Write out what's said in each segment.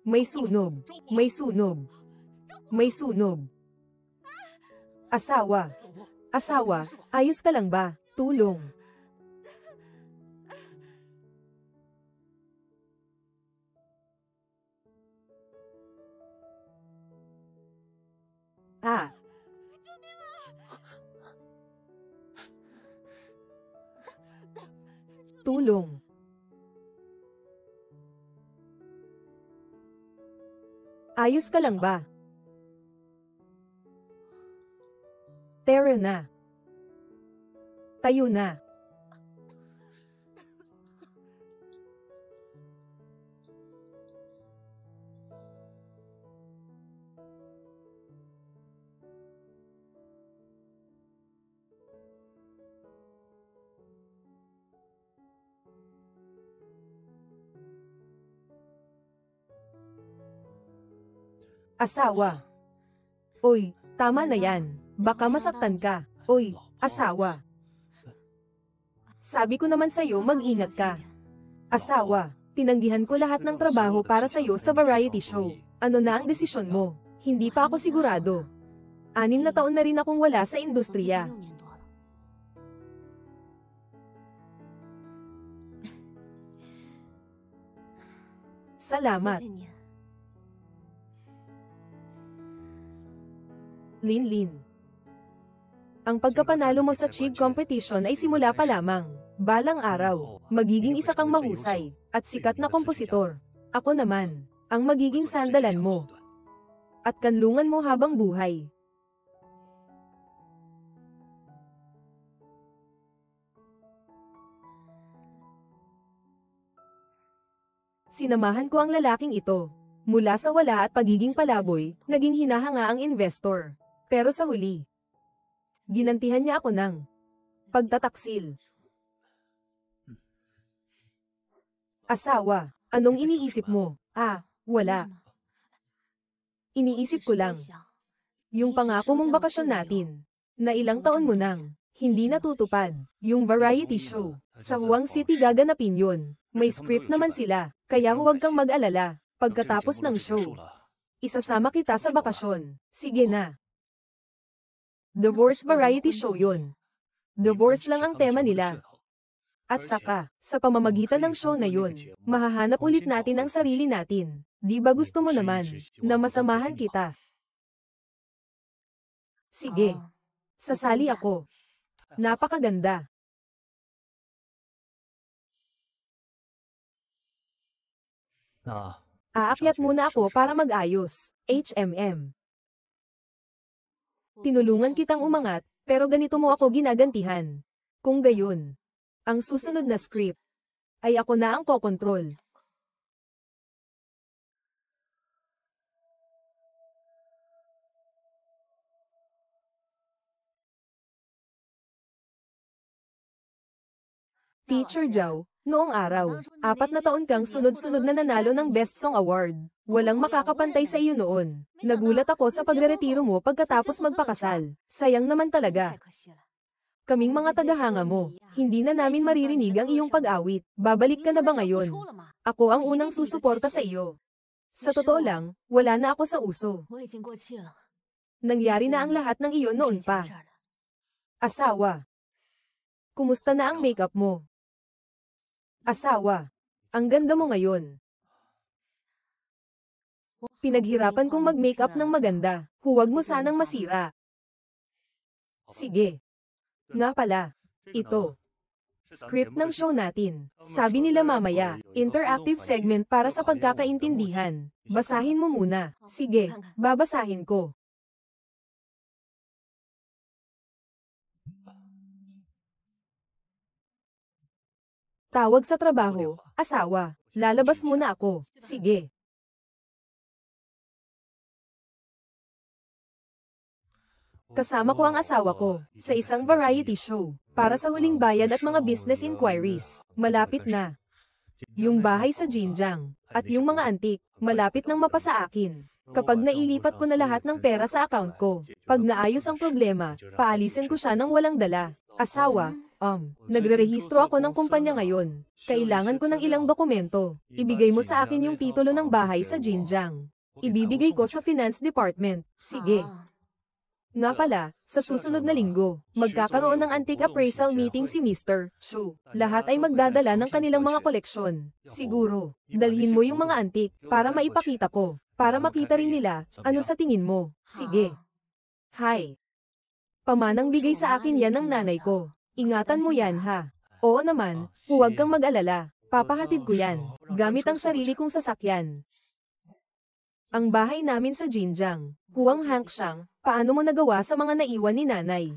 May sunog. May sunog. May sunog. Asawa. Asawa, ayos ka lang ba? Tulong. Ah. Tulong. Ayos ka lang ba? Tara na. Tayo na. Asawa. Uy, tama na yan. Baka masaktan ka. Uy, asawa. Sabi ko naman sa'yo mag-ingat ka. Asawa, tinanggihan ko lahat ng trabaho para sa'yo sa variety show. Ano na ang desisyon mo? Hindi pa ako sigurado. 6 na taon na rin akong wala sa industriya. Salamat. Linlin. Ang pagkapanalo mo sa Chig competition ay simula pa lamang. Balang araw, magiging isa kang mahusay, at sikat na kompositor. Ako naman, ang magiging sandalan mo. At kanlungan mo habang buhay. Sinamahan ko ang lalaking ito. Mula sa wala at pagiging palaboy, naging hinahanga ang investor. Pero sa huli, ginantihan niya ako ng pagtataksil. Asawa, anong iniisip mo? Ah, wala. Iniisip ko lang. Yung pangako mong bakasyon natin, na ilang taon mo nang hindi natutupad. Yung variety show, sa Huang City gaganapin yun. May script naman sila, kaya huwag kang mag-alala. Pagkatapos ng show, isasama kita sa bakasyon. Sige na. Divorce variety show yun. Divorce lang ang tema nila. At saka, sa pamamagitan ng show na yun, mahahanap ulit natin ang sarili natin. Di ba gusto mo naman, na masamahan kita? Sige. Sasali ako. Napakaganda. Aakyat muna ako para mag-ayos. HMM. Tinulungan kitang umangat, pero ganito mo ako ginagantihan. Kung gayon, ang susunod na script, ay ako na ang kokontrol. Teacher Zhao, noong araw, 4 na taon kang sunod-sunod na nanalo ng Best Song Award. Walang makakapantay sa iyo noon. Nagulat ako sa pagreretiro mo pagkatapos magpakasal. Sayang naman talaga. Kaming mga tagahanga mo, hindi na namin maririnig ang iyong pag-awit. Babalik ka na ba ngayon? Ako ang unang susuporta sa iyo. Sa totoo lang, wala na ako sa uso. Nangyari na ang lahat ng iyon noon pa. Asawa. Kumusta na ang makeup mo? Asawa. Ang ganda mo ngayon. Pinaghirapan kong mag-makeup ng maganda. Huwag mo sanang masira. Sige. Nga pala. Ito. Script ng show natin. Sabi nila mamaya, interactive segment para sa pagkakaintindihan. Basahin mo muna. Sige, babasahin ko. Tawag sa trabaho, asawa. Lalabas muna ako. Sige. Kasama ko ang asawa ko, sa isang variety show, para sa huling bayad at mga business inquiries. Malapit na. Yung bahay sa Jinjiang, at yung mga antik, malapit nang mapasa akin. Kapag nailipat ko na lahat ng pera sa account ko, pag naayos ang problema, paalisin ko siya ng walang dala. Asawa, Nagre-rehistro ako ng kumpanya ngayon. Kailangan ko ng ilang dokumento. Ibigay mo sa akin yung titulo ng bahay sa Jinjiang. Ibibigay ko sa finance department. Sige. Nga pala, sa susunod na linggo, magkakaroon ng antique appraisal meeting si Mr. Shu. Lahat ay magdadala ng kanilang mga koleksyon. Siguro, dalhin mo yung mga antique para maipakita ko. Para makita rin nila, ano sa tingin mo. Sige. Hi. Pamanang bigay sa akin yan ng nanay ko. Ingatan mo yan ha. Oo naman, huwag kang mag-alala. Papahatid ko yan. Gamit ang sarili kong sasakyan. Ang bahay namin sa Jinjiang. Huwang Hankshang, paano mo nagawa sa mga naiwan ni nanay?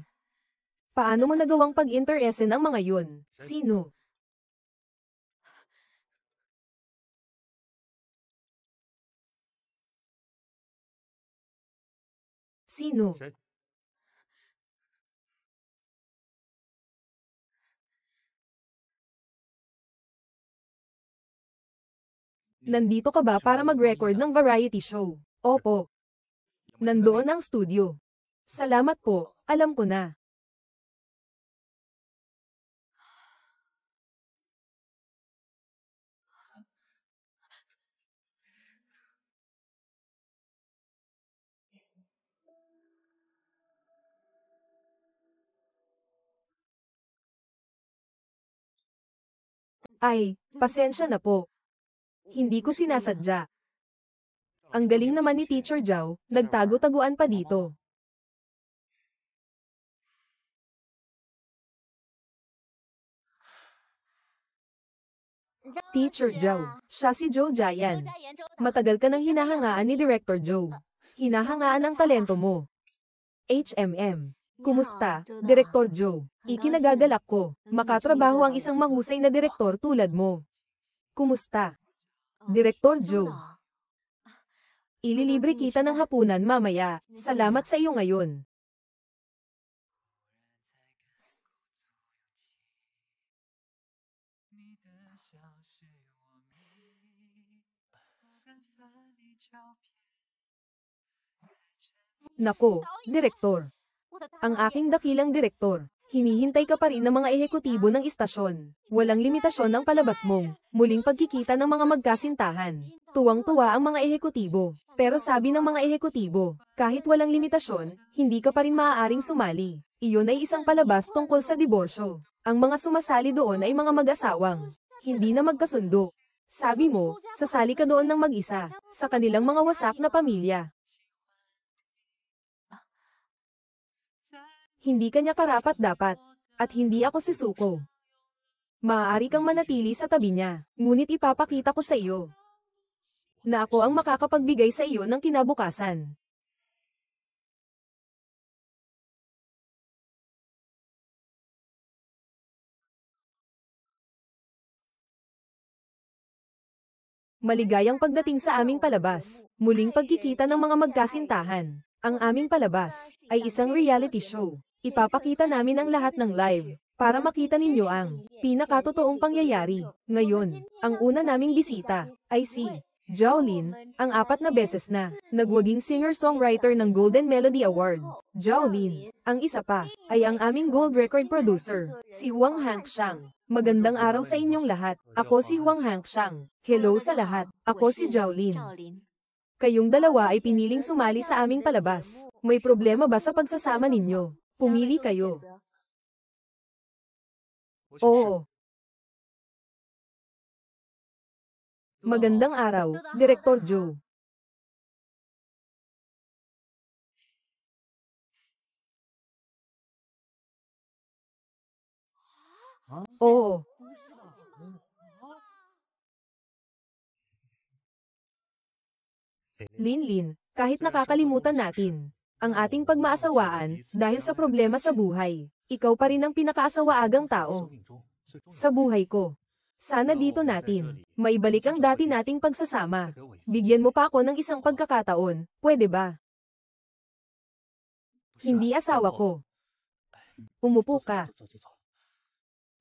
Paano mo nagawang pag-interesin ang mga yun? Sino? Sino? Nandito ka ba para mag-record ng variety show? Opo. Nandoon ang studio. Salamat po, alam ko na. Ay, pasensya na po. Hindi ko sinasadya. Ang galing naman ni Teacher Zhao, nagtago-taguan pa dito. Teacher Zhao, siya si Zhou Jiayan. Matagal ka nang hinahangaan ni Director Zhou. Hinahangaan ang talento mo. HMM. Kumusta, Director Zhou? Ikinagagalak ko, makatrabaho ang isang mahusay na direktor tulad mo. Kumusta? Direktor Zhou. Ililibre kita ng hapunan mamaya. Salamat sa iyo ngayon. Nako, Direktor. Ang aking dakilang direktor. Hinihintay ka pa rin ng mga ehekutibo ng istasyon. Walang limitasyon ang palabas mong muling pagkikita ng mga magkasintahan. Tuwang-tuwa ang mga ehekutibo. Pero sabi ng mga ehekutibo, kahit walang limitasyon, hindi ka pa rin maaaring sumali. Iyon ay isang palabas tungkol sa diborsyo. Ang mga sumasali doon ay mga mag-asawang hindi na magkasundo. Sabi mo, sasali ka doon ng mag-isa, sa kanilang mga wasak na pamilya. Hindi kanya karapat-dapat, at hindi ako si Suko. Maaari kang manatili sa tabi niya, ngunit ipapakita ko sa iyo na ako ang makakapagbigay sa iyo ng kinabukasan. Maligayang pagdating sa aming palabas, muling pagkikita ng mga magkasintahan. Ang aming palabas ay isang reality show. Ipapakita namin ang lahat ng live, para makita ninyo ang pinakatotoong pangyayari. Ngayon, ang una naming bisita ay si Zhao Lin, ang 4 na beses na nagwaging singer-songwriter ng Golden Melody Award. Zhao Lin, ang isa pa, ay ang aming gold record producer, si Huang Hankshang. Magandang araw sa inyong lahat. Ako si Huang Hankshang. Hello sa lahat. Ako si Zhao Lin. Kayong dalawa ay piniling sumali sa aming palabas. May problema ba sa pagsasama ninyo? Pumili kayo. Oo. Magandang araw, Direktor Zhou. Oo. Lin, kahit nakakalimutan natin ang ating pagmaasawaan dahil sa problema sa buhay, ikaw pa rin ang pinakaasawaagang tao sa buhay ko. Sana dito natin maibalik ang dati nating pagsasama. Bigyan mo pa ako ng isang pagkakataon, pwede ba? Hindi asawa ko. Umupo ka.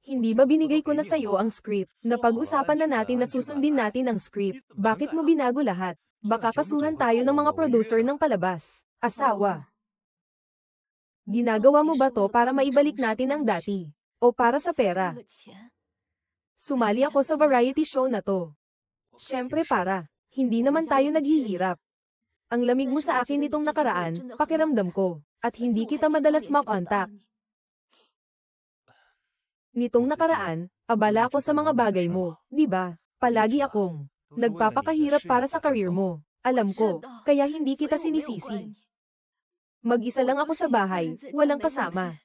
Hindi ba binigay ko na sa'yo ang script? Napag-usapan na natin na susundin natin ang script. Bakit mo binago lahat? Baka kasuhan tayo ng mga producer ng palabas. Asawa. Ginagawa mo ba to para maibalik natin ang dati? O para sa pera? Sumali ako sa variety show na to. Siyempre para. Hindi naman tayo naghihirap. Ang lamig mo sa akin nitong nakaraan, pakiramdam ko. At hindi kita madalas makontak. Nitong nakaraan, abala ako sa mga bagay mo, di ba? Palagi akong nagpapakahirap para sa career mo. Alam ko, kaya hindi kita sinisisi. Mag-isa lang ako sa bahay, walang kasama.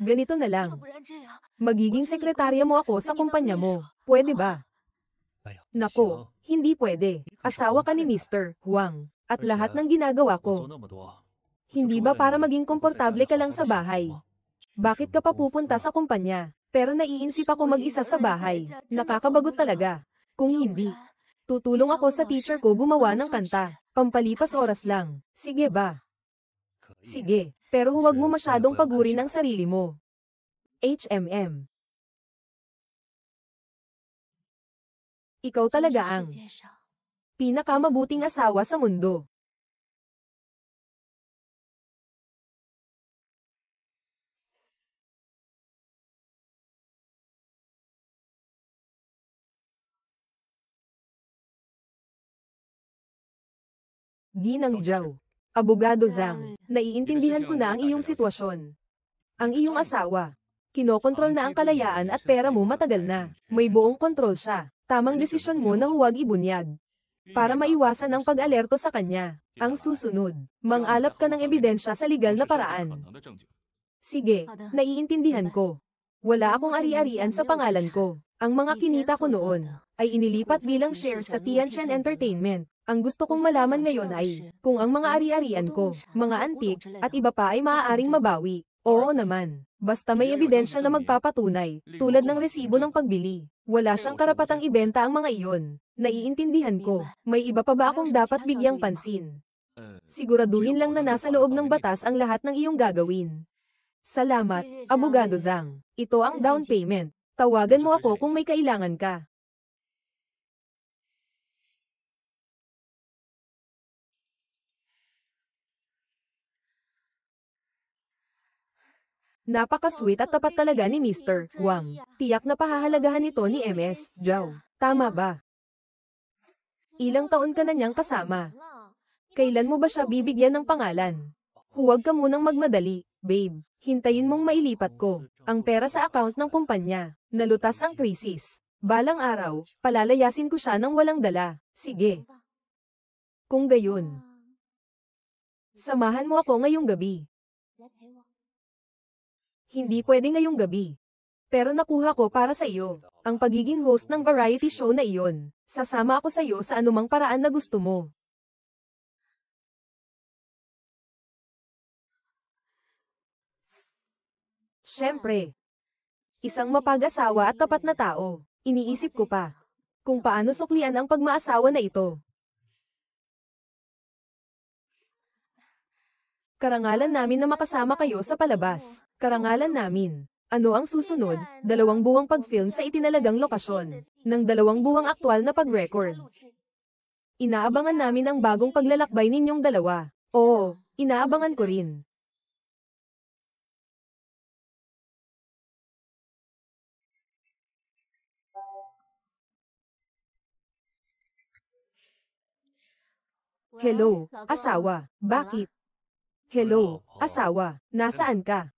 Ganito na lang. Magiging sekretarya mo ako sa kumpanya mo. Pwede ba? Nako, hindi pwede. Asawa ka ni Mr. Huang. At lahat ng ginagawa ko. Hindi ba para maging komportable ka lang sa bahay? Bakit ka pa pupunta sa kumpanya? Pero naiinsip ako mag-isa sa bahay. Nakakabagot talaga. Kung hindi, tutulong ako sa teacher ko gumawa ng kanta. Pampalipas oras lang. Sige ba? Sige, pero huwag mo masyadong pagurin ang sarili mo. HMM. Ikaw talaga ang pinakamabuting asawa sa mundo. Ginang Zhao. Abogado Zhang, naiintindihan ko na ang iyong sitwasyon. Ang iyong asawa, kinokontrol na ang kalayaan at pera mo matagal na. May buong kontrol siya. Tamang desisyon mo na huwag ibunyag. Para maiwasan ang pag-alerto sa kanya. Ang susunod, mangalap ka ng ebidensya sa legal na paraan. Sige, naiintindihan ko. Wala akong ari-arian sa pangalan ko. Ang mga kinita ko noon, ay inilipat bilang shares sa Tianchen Entertainment. Ang gusto kong malaman ngayon ay, kung ang mga ari-arian ko, mga antik, at iba pa ay maaaring mabawi. Oo naman. Basta may ebidensya na magpapatunay, tulad ng resibo ng pagbili. Wala siyang karapatang ibenta ang mga iyon. Naiintindihan ko. May iba pa ba akong dapat bigyang pansin? Siguraduhin lang na nasa loob ng batas ang lahat ng iyong gagawin. Salamat, Abogado Zhang. Ito ang down payment. Tawagan mo ako kung may kailangan ka. Napaka-sweet at tapat talaga ni Mr. Huang. Tiyak na pahahalagahan nito ni MS Zhao. Tama ba? Ilang taon ka na niyang kasama. Kailan mo ba siya bibigyan ng pangalan? Huwag ka munang magmadali, babe. Hintayin mong mailipat ko ang pera sa account ng kumpanya. Nalutas ang krisis. Balang araw, palalayasin ko siya ng walang dala. Sige. Kung gayon, samahan mo ako ngayong gabi. Hindi pwede ngayong gabi. Pero nakuha ko para sa iyo ang pagiging host ng variety show na iyon. Sasama ako sa iyo sa anumang paraan na gusto mo. Siyempre. Isang mapag-asawa at tapat na tao. Iniisip ko pa kung paano suklian ang pagmaasawa na ito. Karangalan namin na makasama kayo sa palabas. Karangalan namin. Ano ang susunod? 2 buwang pag-film sa itinalagang lokasyon. Ng 2 buwang aktwal na pag-record. Inaabangan namin ang bagong paglalakbay ninyong dalawa. Oo, inaabangan ko rin. Hello, asawa. Bakit? Hello, asawa. Nasaan ka?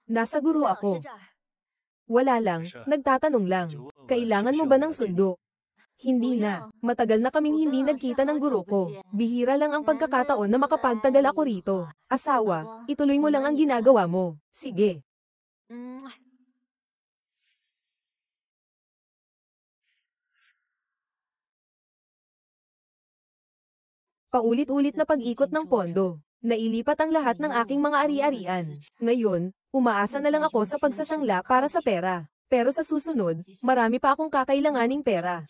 Nasa guro ako. Wala lang, nagtatanong lang. Kailangan mo ba ng sundo? Hindi na. Matagal na kaming hindi nagkita ng guro ko. Bihira lang ang pagkakataon na makapagtagal ako rito. Asawa, ituloy mo lang ang ginagawa mo. Sige. Paulit-ulit na pag-ikot ng pondo. Nailipat ang lahat ng aking mga ari-arian. Ngayon, umaasa na lang ako sa pagsasangla para sa pera. Pero sa susunod, marami pa akong kakailanganing pera.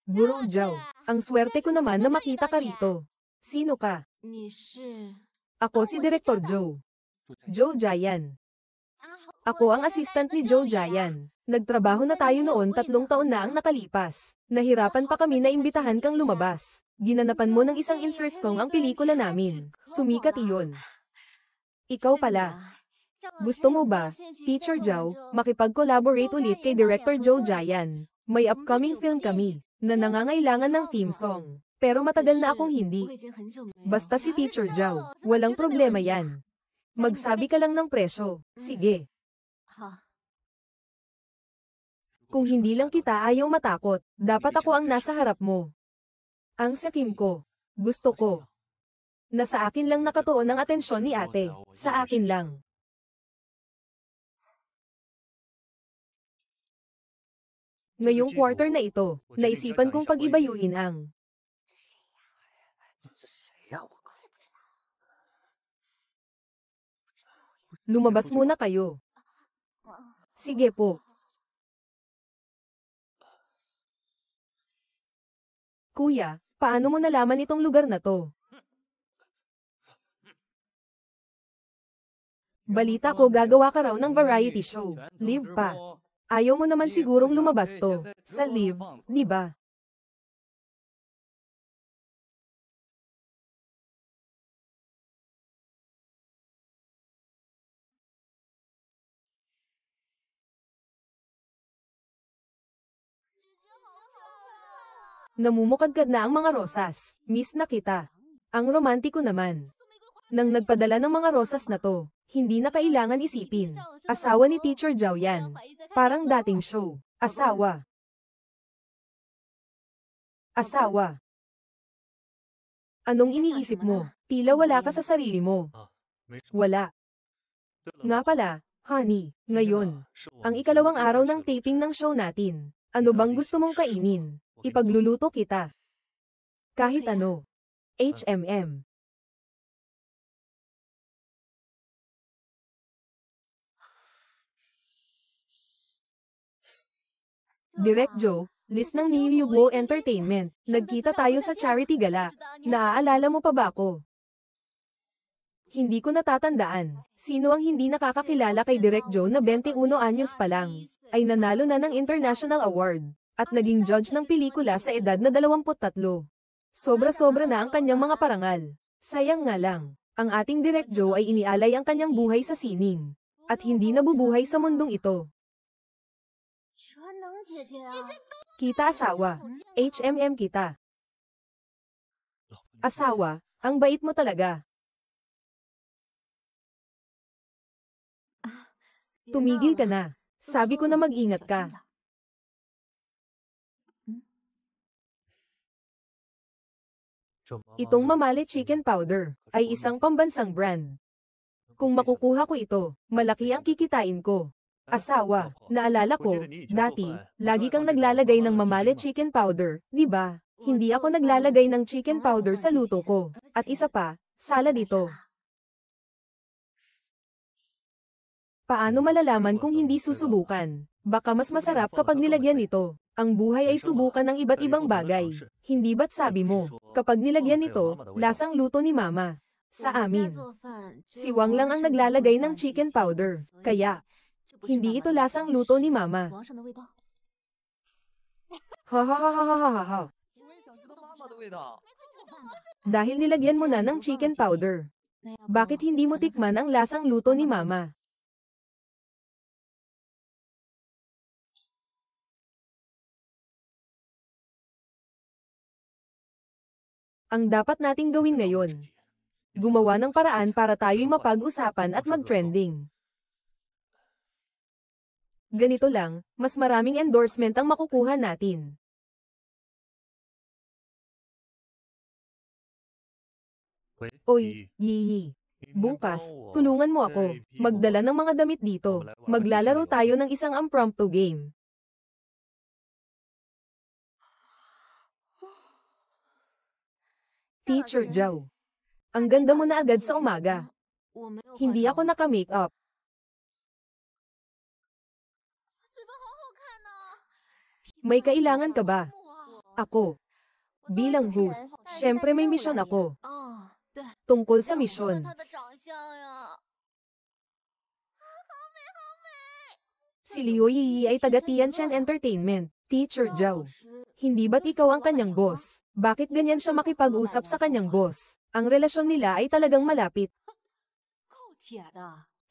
Guro Zhao, ang swerte ko naman na makita ka rito. Sino ka? Ako si Director Zhou. Zhou Jian. Ako ang assistant ni Zhou Jian. Nagtrabaho na tayo noon 3 taon na ang nakalipas. Nahirapan pa kami na imbitahan kang lumabas. Ginanapan mo ng isang insert song ang pelikula namin. Sumikat iyon. Ikaw pala. Gusto mo ba, Teacher Zhao, makipag-collaborate ulit kay Director Zhou Jian? May upcoming film kami, na nangangailangan ng theme song. Pero matagal na akong hindi. Basta si Teacher Zhao, walang problema yan. Magsabi ka lang ng presyo. Sige. Kung hindi lang kita ayaw matakot, dapat ako ang nasa harap mo. Ang sakim ko. Gusto ko. Nasa akin lang nakatuon ang atensyon ni ate. Sa akin lang. Ngayong quarter na ito, naisipan kong pag-ibayuhin ang lumabas muna kayo. Sige po. Kuya, paano mo nalaman itong lugar na to? Balita ko gagawa ka raw ng variety show. Live pa. Ayaw mo naman sigurong lumabas to. Sa live, di ba? Namumukadkad na ang mga rosas. Miss na kita. Ang romantiko naman. Nang nagpadala ng mga rosas na to, hindi na kailangan isipin. Asawa ni Teacher Zhao yan. Parang dating show. Asawa. Asawa. Anong iniisip mo? Tila wala ka sa sarili mo. Wala. Nga pala, honey, ngayon, ang ikalawang araw ng taping ng show natin. Ano bang gusto mong kainin? Ipagluluto kita. Kahit ano. HMM. Direct Joe, list ng New Yugo Entertainment. Nagkita tayo sa charity gala. Naaalala mo pa ba ako? Hindi ko natatandaan. Sino ang hindi nakakakilala kay Direct Joe na 21 anyos pa lang, ay nanalo na ng International Award, at naging judge ng pelikula sa edad na 23. Sobra-sobra na ang kanyang mga parangal. Sayang nga lang, ang ating Direct Joe ay inialay ang kanyang buhay sa sining, at hindi nabubuhay sa mundong ito. Kita asawa. HMM kita. Asawa, ang bait mo talaga. Tumigil ka na. Sabi ko na mag-ingat ka. Itong Mamale Chicken Powder ay isang pambansang brand. Kung makukuha ko ito, malaki ang kikitain ko. Asawa, naalala ko, dati, lagi kang naglalagay ng Mamale Chicken Powder, di ba? Hindi ako naglalagay ng chicken powder sa luto ko. At isa pa, salad ito. Paano malalaman kung hindi susubukan? Baka mas masarap kapag nilagyan ito. Ang buhay ay subukan ng iba't ibang bagay. Hindi ba't sabi mo, kapag nilagyan ito, lasang luto ni Mama. Sa amin, si Wang lang ang naglalagay ng chicken powder. Kaya, hindi ito lasang luto ni Mama. Ha ha ha ha ha ha ha. Dahil nilagyan mo na ng chicken powder. Bakit hindi mo tikman ang lasang luto ni Mama? Ang dapat nating gawin ngayon, gumawa ng paraan para tayo'y mapag-usapan at mag-trending. Ganito lang, mas maraming endorsement ang makukuha natin. Oy, Yiyi. Bukas, tulungan mo ako, magdala ng mga damit dito. Maglalaro tayo ng isang impromptu game. Teacher Zhao. Ang ganda mo na agad sa umaga. Hindi ako naka-makeup. May kailangan ka ba? Ako. Bilang host, syempre may misyon ako. Tungkol sa misyon. Si Liu Yiyi ay taga Tianchen Entertainment. Teacher Zhao. Hindi ba't ikaw ang kanyang boss? Bakit ganyan siya makipag-usap sa kanyang boss? Ang relasyon nila ay talagang malapit.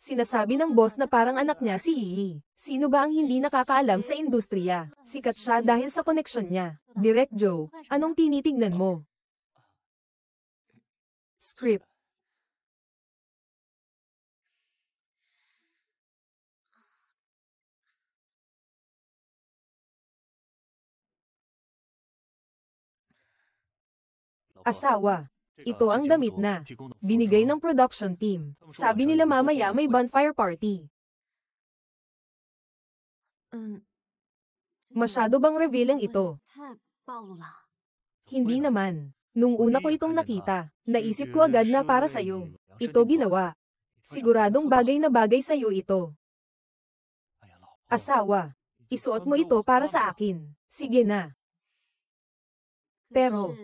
Sinasabi ng boss na parang anak niya si Yi. Sino ba ang hindi nakakaalam sa industriya? Sikat siya dahil sa koneksyon niya. Direk Joe, anong tinitignan mo? Script. Asawa. Ito ang damit na binigay ng production team. Sabi nila mamaya may bonfire party. Masyado bang revealing ito? Hindi naman. Nung una ko itong nakita, naisip ko agad na para sa'yo. Ito ginawa. Siguradong bagay na bagay sa'yo ito. Asawa. Isuot mo ito para sa akin. Sige na. Pero,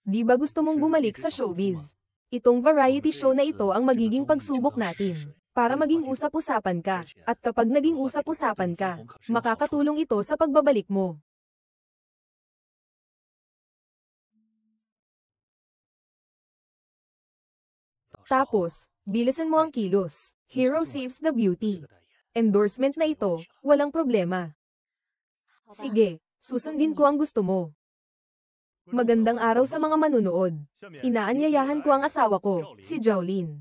di ba gusto mong bumalik sa showbiz? Itong variety show na ito ang magiging pagsubok natin. Para maging usap-usapan ka. At kapag naging usap-usapan ka, makakatulong ito sa pagbabalik mo. Tapos, bilisan mo ang kilos. Hero saves the beauty. Endorsement na ito, walang problema. Sige, susundin ko ang gusto mo. Magandang araw sa mga manunood. Inaanyayahan ko ang asawa ko, si Jolene.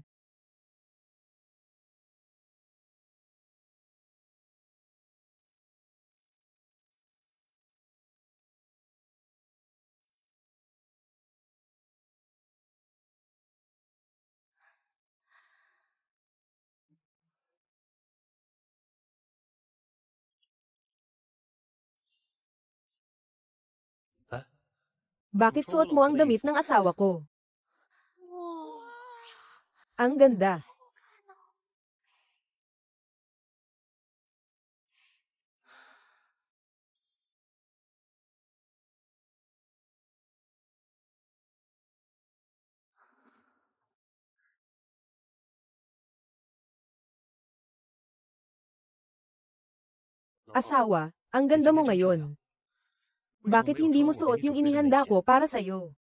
Bakit suot mo ang damit ng asawa ko? Ang ganda. Asawa, ang ganda mo ngayon. Bakit hindi mo suot yung inihanda ko para sa'yo?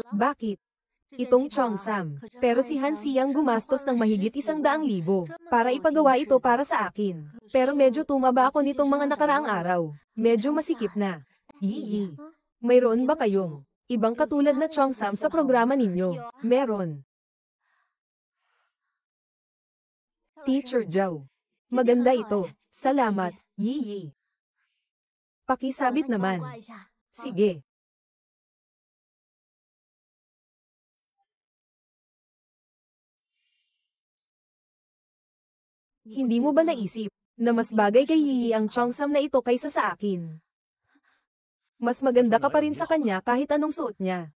Bakit? Itong Cheongsam. Pero si Han Siyang gumastos ng mahigit 100,000 para ipagawa ito para sa akin. Pero medyo tumaba ako nitong mga nakaraang araw. Medyo masikip na. Hihi. Mayroon ba kayong ibang katulad na Cheongsam sa programa ninyo? Meron. Teacher Zhao. Maganda ito. Salamat, Yi. Pakisabit naman. Sige. Hindi mo ba naisip na mas bagay kay Yi ang Cheongsam na ito kaysa sa akin? Mas maganda ka pa rin sa kanya kahit anong suot niya.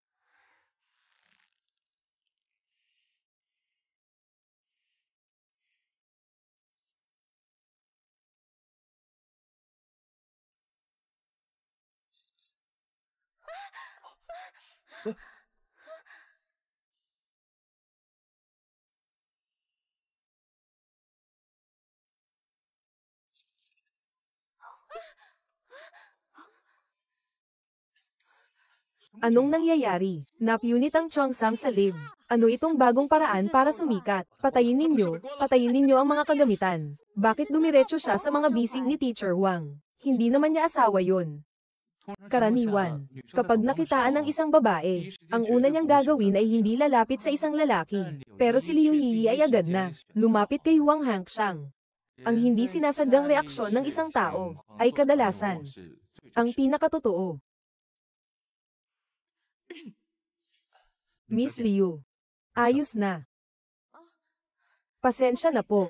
Anong nangyayari? Napunit ang Cheongsam sa live. Ano itong bagong paraan para sumikat? Patayin ninyo ang mga kagamitan. Bakit dumiretso siya sa mga bisig ni Teacher Wang? Hindi naman niya asawa yon. Karaniwan, kapag nakitaan ng isang babae, ang una niyang gagawin ay hindi lalapit sa isang lalaki. Pero si Liu Yi ay agad na lumapit kay Huang Hangxiang. Ang hindi sinasadyang reaksyon ng isang tao ay kadalasan ang pinakatotoo. Miss Liu, ayos na. Pasensya na po.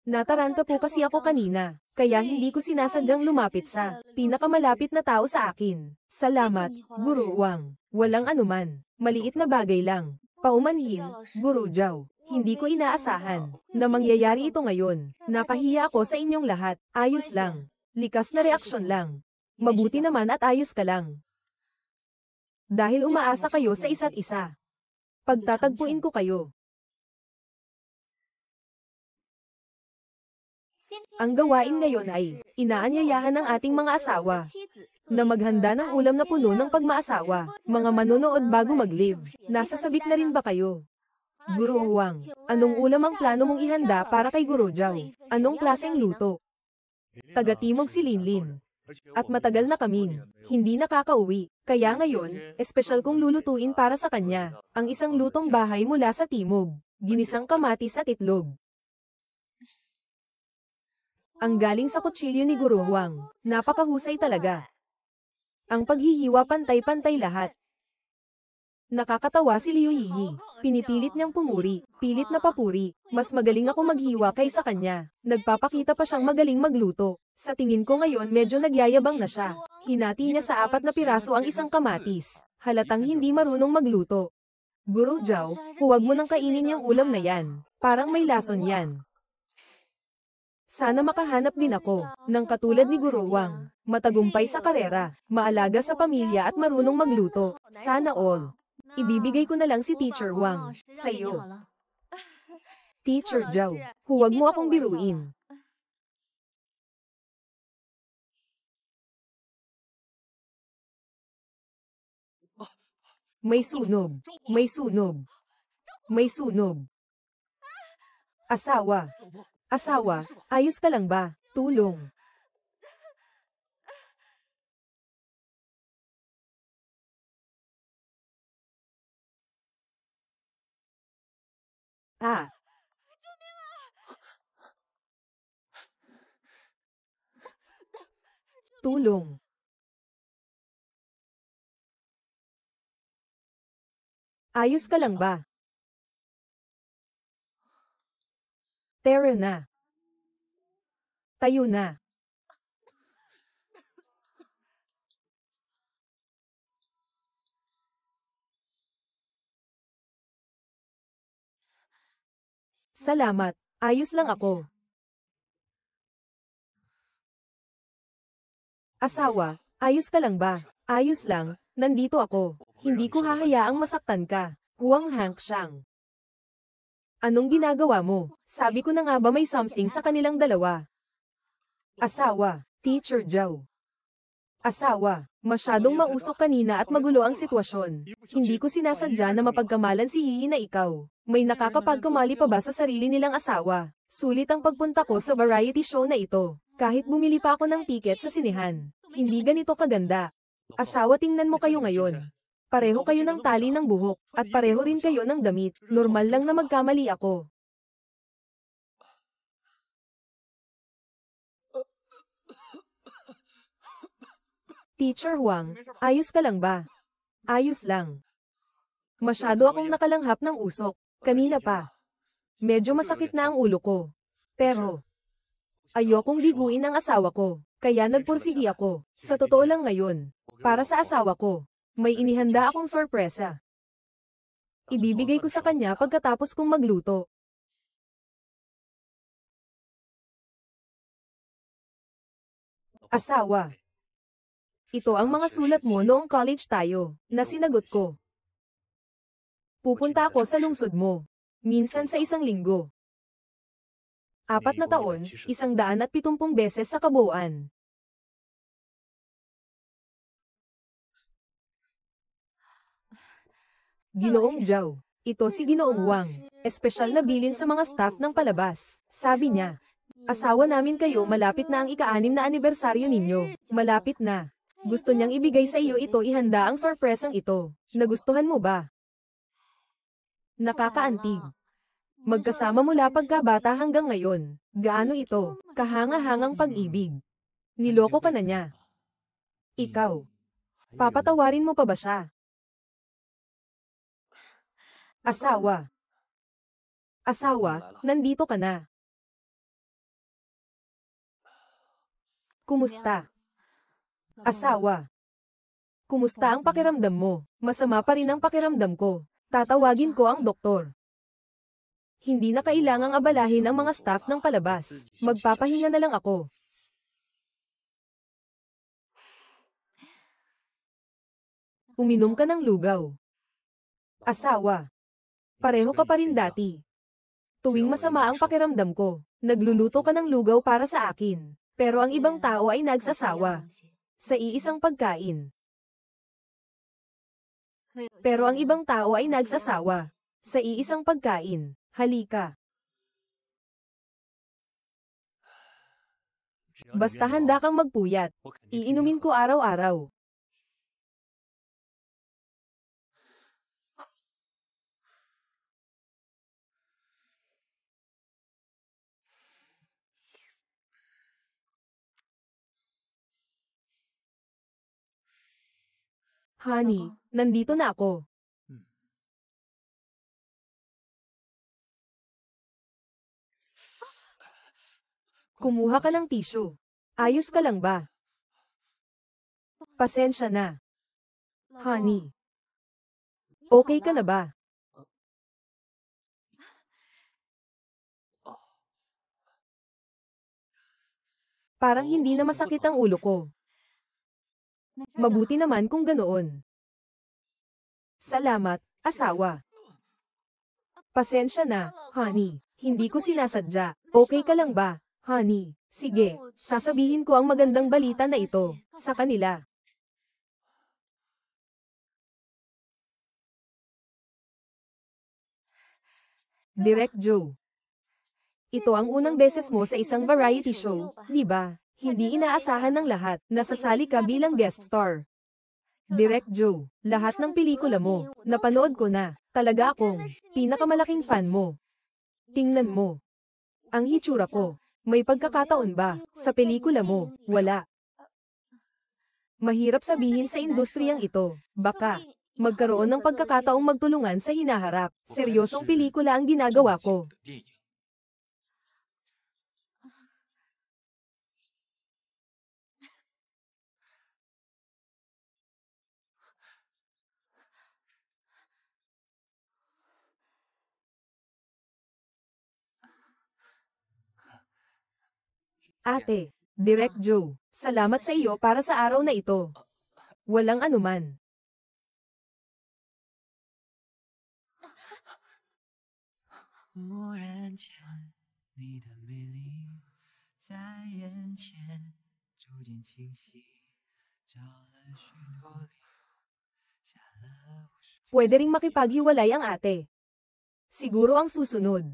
Nataranta po kasi ako kanina, kaya hindi ko sinasadyang lumapit sa pinakamalapit na tao sa akin. Salamat, Guru Wang. Walang anuman. Maliit na bagay lang. Paumanhin, Guru Zhao. Hindi ko inaasahan na mangyayari ito ngayon. Napahiya ako sa inyong lahat. Ayos lang. Likas na reaksyon lang. Mabuti naman at ayos ka lang. Dahil umaasa kayo sa isa't isa. Pagtatagpuin ko kayo. Ang gawain ngayon ay, inaanyayahan ng ating mga asawa na maghanda ng ulam na puno ng pagmaasawa. Mga manonood bago mag-live. Nasa sabik na rin ba kayo? Guro Huang, anong ulam ang plano mong ihanda para kay Guro Zhao? Anong klaseng luto? Taga-timog si Linlin. At matagal na kaming hindi nakakauwi. Kaya ngayon, espesyal kong lulutuin para sa kanya, ang isang lutong bahay mula sa timog. Ginisang kamatis at itlog. Ang galing sa kutsilyo ni Guro Huang. Napakahusay talaga. Ang paghihiwa pantay-pantay lahat. Nakakatawa si Liu Yiyi. Pinipilit niyang pumuri. Pilit na papuri. Mas magaling ako maghiwa kaysa kanya. Nagpapakita pa siyang magaling magluto. Sa tingin ko ngayon medyo nagyayabang na siya. Hinati niya sa 4 na piraso ang isang kamatis. Halatang hindi marunong magluto. Guro Zhao, huwag mo nang kainin yung ulam na yan. Parang may lason yan. Sana makahanap din ako ng katulad ni Guro Huang. Matagumpay sa karera, maalaga sa pamilya at marunong magluto. Sana all. Ibibigay ko na lang si Teacher Huang sa iyo. Teacher Zhao, huwag mo akong biruin. May sunog. May sunog. May sunog. Asawa. Asawa, ayos ka lang ba? Tulong. Ah. Tulong. Ayos ka lang ba? Tara na. Tayo na. Salamat. Ayos lang ako. Asawa, ayos ka lang ba? Ayos lang, nandito ako. Hindi ko hahayaang masaktan ka. Huwang Hank Shang. Anong ginagawa mo? Sabi ko na nga ba may something sa kanilang dalawa? Asawa, Teacher Zhao. Asawa, masyadong mausok kanina at magulo ang sitwasyon. Hindi ko sinasadya na mapagkamalan si Yiyi na ikaw. May nakakapagkamali pa ba sa sarili nilang asawa? Sulit ang pagpunta ko sa variety show na ito. Kahit bumili pa ako ng tiket sa sinehan. Hindi ganito kaganda. Asawa, tingnan mo kayo ngayon. Pareho kayo ng tali ng buhok, at pareho rin kayo ng damit. Normal lang na magkamali ako. Teacher Huang, ayos ka lang ba? Ayos lang. Masyado akong nakalanghap ng usok. Kanina pa. Medyo masakit na ang ulo ko. Pero, ayokong biguin ang asawa ko. Kaya nagpursigi ako. Sa totoo lang ngayon. Para sa asawa ko. May inihanda akong sorpresa. Ibibigay ko sa kanya pagkatapos kong magluto. Asawa. Ito ang mga sulat mo noong college tayo, na sinagot ko. Pupunta ako sa lungsod mo. Minsan sa isang linggo. 4 na taon, 170 beses sa kabuuan. Ginoong Zhao. Ito si Ginoong Huang. Espesyal na bilin sa mga staff ng palabas. Sabi niya, asawa namin kayo, malapit na ang ika-6 na anibersaryo ninyo. Malapit na. Gusto niyang ibigay sa iyo ito, ihanda ang sorpresang ito. Nagustuhan mo ba? Nakakaantig. Magkasama mula pagkabata hanggang ngayon. Gaano ito? Kahanga-hangang pag-ibig. Niloko ka na niya. Ikaw. Papatawarin mo pa ba siya? Asawa. Asawa, nandito ka na. Kumusta? Asawa. Kumusta ang pakiramdam mo? Masama pa rin ang pakiramdam ko. Tatawagin ko ang doktor. Hindi na kailangang abalahin ang mga staff ng palabas. Magpapahinga na lang ako. Uminom ka ng lugaw. Asawa. Pareho ka pa rin dati. Tuwing masama ang pakiramdam ko, nagluluto ka ng lugaw para sa akin. Pero ang ibang tao ay nagsasawa sa iisang pagkain. Pero ang ibang tao ay nagsasawa Sa iisang pagkain, halika. Basta handa kang magpuyat. Iinumin ko araw-araw. Honey, nandito na ako. Kumuha ka ng tissue. Ayos ka lang ba? Pasensya na. Honey. Okay ka na ba? Parang hindi na masakit ang ulo ko. Mabuti naman kung ganoon. Salamat, asawa. Pasensya na, honey. Hindi ko sinasadya. Okay ka lang ba, honey? Sige, sasabihin ko ang magandang balita na ito sa kanila. Direk Joe. Ito ang unang beses mo sa isang variety show, di ba? Hindi inaasahan ng lahat, nasasali ka bilang guest star. Direk Joe, lahat ng pelikula mo, napanood ko na. Talaga akong pinakamalaking fan mo. Tingnan mo. Ang hitsura ko. May pagkakataon ba sa pelikula mo? Wala. Mahirap sabihin sa industriyang ito. Baka magkaroon ng pagkakataong magtulungan sa hinaharap. Seryosong pelikula ang ginagawa ko. Ate, Direk Joe, salamat sa iyo para sa araw na ito. Walang anuman. Pwede ring makipaghiwalay ang ate. Siguro ang susunod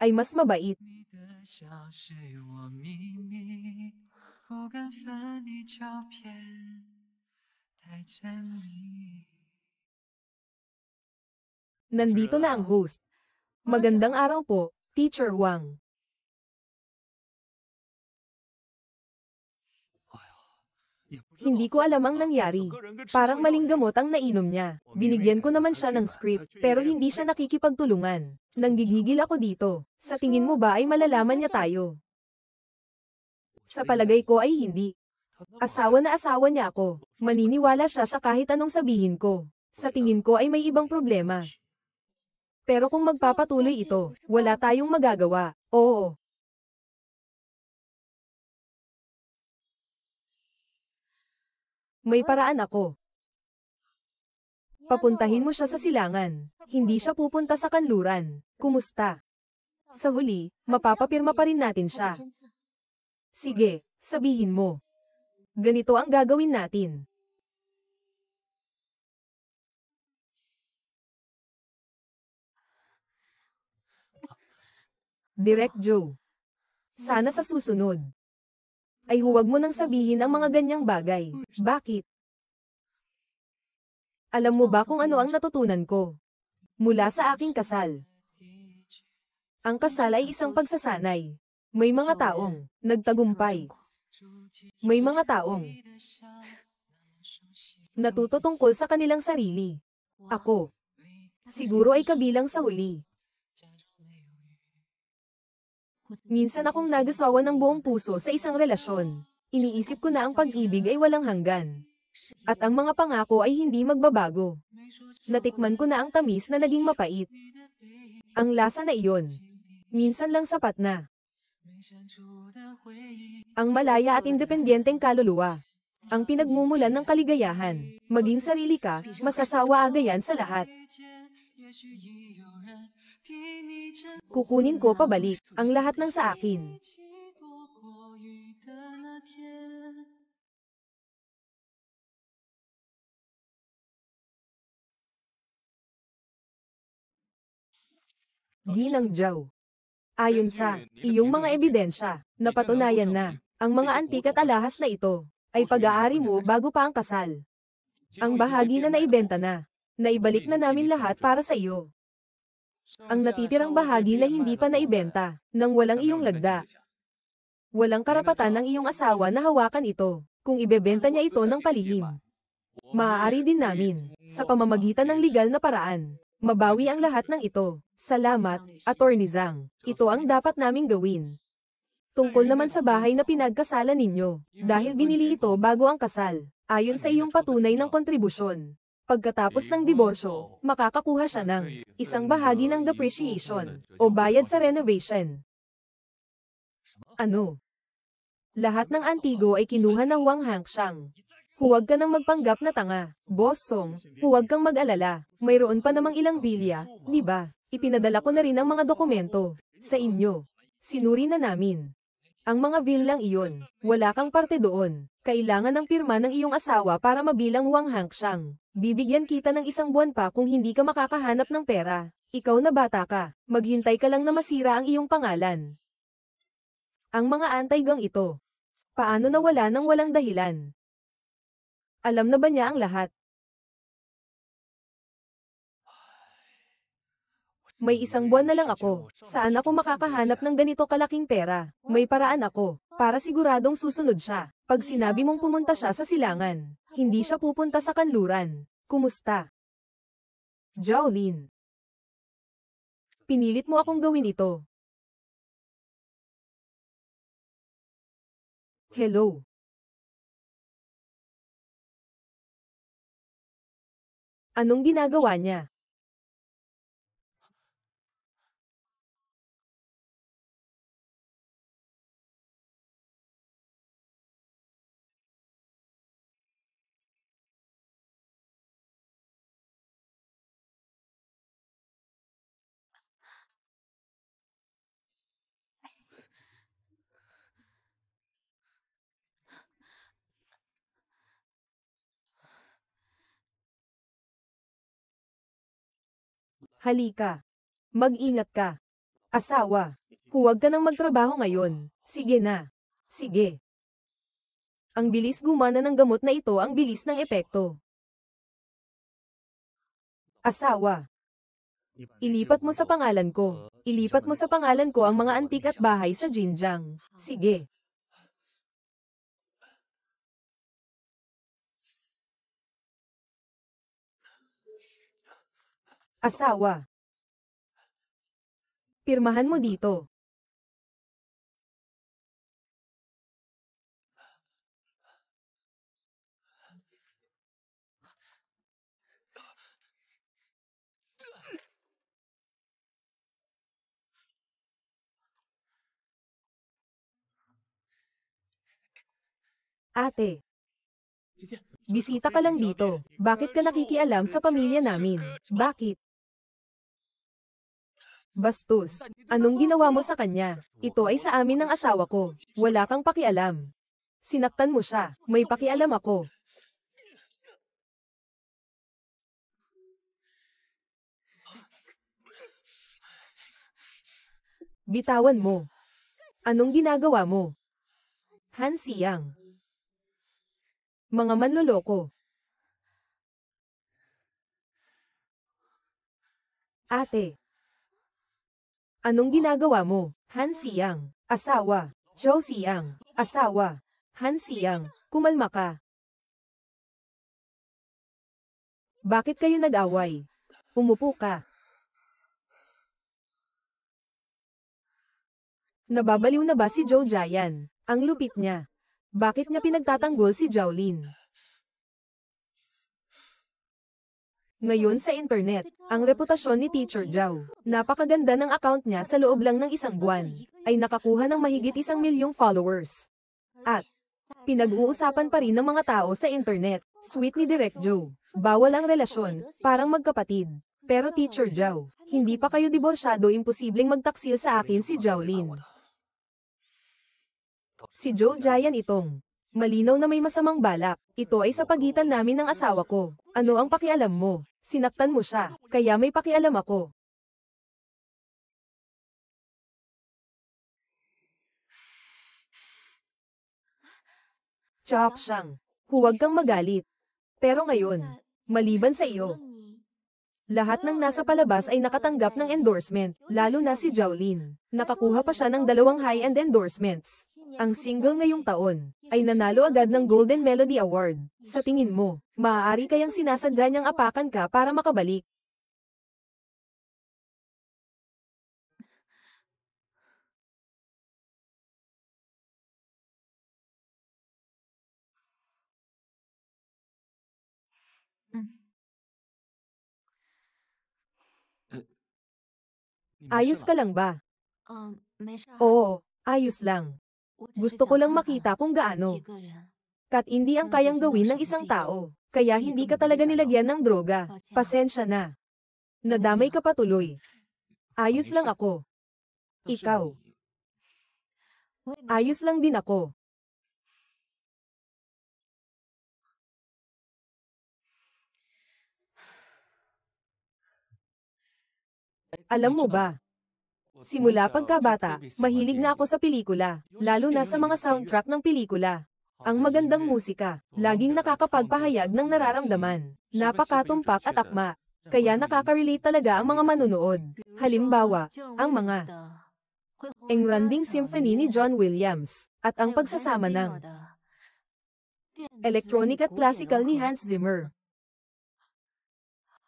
ay mas mabait. Nandito na ang host. Magandang araw po, Teacher Wang. Hindi ko alam ang nangyari. Parang maling gamot ang nainom niya. Binigyan ko naman siya ng script, pero hindi siya nakikipagtulungan. Nanggigigil ako dito. Sa tingin mo ba ay malalaman niya tayo? Sa palagay ko ay hindi. Asawa na asawa niya ako. Maniniwala siya sa kahit anong sabihin ko. Sa tingin ko ay may ibang problema. Pero kung magpapatuloy ito, wala tayong magagawa. Oo. May paraan ako. Papuntahin mo siya sa silangan. Hindi siya pupunta sa kanluran. Kumusta? Sa huli, mapapapirma pa rin natin siya. Sige, sabihin mo. Ganito ang gagawin natin. Direk Joe. Sana sa susunod ay huwag mo nang sabihin ang mga ganyang bagay. Bakit? Alam mo ba kung ano ang natutunan ko? Mula sa aking kasal. Ang kasal ay isang pagsasanay. May mga taong nagtagumpay. May mga taong natuto tungkol sa kanilang sarili. Ako. Siguro ay kabilang sa huli. Minsan akong nagasawa ng buong puso sa isang relasyon. Iniisip ko na ang pag-ibig ay walang hanggan. At ang mga pangako ay hindi magbabago. Natikman ko na ang tamis na naging mapait. Ang lasa na iyon. Minsan lang sapat na. Ang malaya at independenteng kaluluwa. Ang pinagmumulan ng kaligayahan. Maging sarili ka, masasawa agayan sa lahat. Kukunin ko pabalik ang lahat ng sa akin. Ginang Zhao. Ayon sa iyong mga ebidensya, napatunayan na, ang mga antik at alahas na ito, ay pag-aari mo bago pa ang kasal. Ang bahagi na naibenta na, naibalik na namin lahat para sa iyo. Ang natitirang bahagi na hindi pa naibenta, nang walang iyong lagda. Walang karapatan ng iyong asawa na hawakan ito, kung ibebenta niya ito ng palihim. Maaari din namin, sa pamamagitan ng legal na paraan, mabawi ang lahat ng ito. Salamat, Attorney Zhang. Ito ang dapat naming gawin. Tungkol naman sa bahay na pinagkasalan ninyo, dahil binili ito bago ang kasal, ayon sa iyong patunay ng kontribusyon. Pagkatapos ng diborsyo, makakakuha siya ng isang bahagi ng depreciation o bayad sa renovation. Ano? Lahat ng antigo ay kinuha ng Wang Hangxiang. Huwag ka nang magpanggap na tanga, Boss Song, huwag kang mag-alala, mayroon pa namang ilang bilya, di ba? Ipinadala ko na rin ang mga dokumento sa inyo. Sinuri na namin. Ang mga villang iyon, wala kang parte doon. Kailangan ng pirma ng iyong asawa para mabilang Wang Hangxiang. Bibigyan kita ng 1 buwan pa kung hindi ka makakahanap ng pera. Ikaw na bata ka, maghintay ka lang na masira ang iyong pangalan. Ang mga anti-gang ito. Paano nawala nang walang dahilan? Alam na ba niya ang lahat? May 1 buwan na lang ako. Saan ako makakahanap ng ganito kalaking pera? May paraan ako, para siguradong susunod siya. Pag sinabi mong pumunta siya sa silangan, hindi siya pupunta sa kanluran. Kumusta? Jowlin. Pinilit mo akong gawin ito. Hello. Anong ginagawa niya? Halika. Mag-ingat ka. Asawa. Huwag ka nang magtrabaho ngayon. Sige na. Sige. Ang bilis gumana ng gamot na ito, ang bilis ng epekto. Asawa. Ilipat mo sa pangalan ko. Ilipat mo sa pangalan ko ang mga antik at bahay sa Jinjiang. Sige. Asawa. Pirmahan mo dito. Ate. Bisita ka lang dito. Bakit ka nakikialam sa pamilya namin? Bakit? Bastos. Anong ginawa mo sa kanya? Ito ay sa amin ng asawa ko. Wala kang pakialam. Sinaktan mo siya. May pakialam ako. Bitawan mo. Anong ginagawa mo? Han Siyang. Mga manloloko. Ate. Anong ginagawa mo? Han Siyang. Asawa. Zhou Siyang. Asawa. Han Siyang. Kumalma ka. Bakit kayo nag-away? Umupo ka. Nababaliw na ba si Zhou Jian? Ang lupit niya. Bakit niya pinagtatanggol si Jowlin? Ngayon sa internet, ang reputasyon ni Teacher Zhao, napakaganda ng account niya sa loob lang ng 1 buwan, ay nakakuha ng mahigit 1 milyong followers. At, pinag-uusapan pa rin ng mga tao sa internet, sweet ni Direk Joe, bawal ang relasyon, parang magkapatid. Pero Teacher Zhao, hindi pa kayo diborsyado, imposibleng magtaksil sa akin si Jowlin. Si Zhou Jian itong. Malinaw na may masamang balak. Ito ay sa pagitan namin ng asawa ko. Ano ang pakialam mo? Sinaktan mo siya, kaya may pakialam ako. Chop siyang. Huwag kang magalit. Pero ngayon, maliban sa iyo, lahat ng nasa palabas ay nakatanggap ng endorsement, lalo na si Jowlin. Nakakuha pa siya ng 2 high-end endorsements. Ang single ngayong taon ay nanalo agad ng Golden Melody Award. Sa tingin mo, maaari kayang sinasadya niyang apakan ka para makabalik? Ayos ka lang ba? Oo, ayos lang. Gusto ko lang makita kung gaano katindi ang kayang gawin ng isang tao. Kaya hindi ka talaga nilagyan ng droga. Pasensya na. Nadamay ka pa tuloy. Ayos lang ako. Ikaw. Ayos lang din ako. Alam mo ba? Simula pagkabata, mahilig na ako sa pelikula, lalo na sa mga soundtrack ng pelikula. Ang magandang musika, laging nakakapagpahayag ng nararamdaman, napakatumpak at akma. Kaya nakaka-relate talaga ang mga manunood. Halimbawa, ang mga engranding symphony ni John Williams, at ang pagsasama ng electronic at classical ni Hans Zimmer.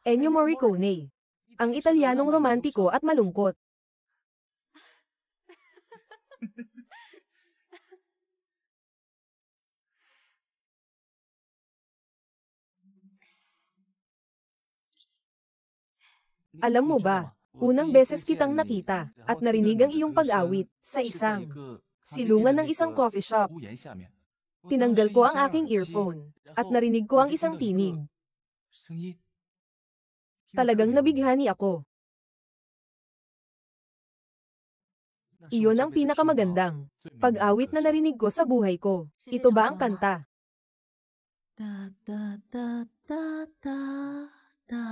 Ennio Morricone, ang Italianong romantiko at malungkot. Alam mo ba, unang beses kitang nakita, at narinig ang iyong pag-awit, sa isang silungan ng isang coffee shop. Tinanggal ko ang aking earphone, at narinig ko ang isang tinig. Talagang nabighani ako. Iyon ang pinakamagandang pag-awit na narinig ko sa buhay ko. Ito ba ang kanta? Da da da da da da.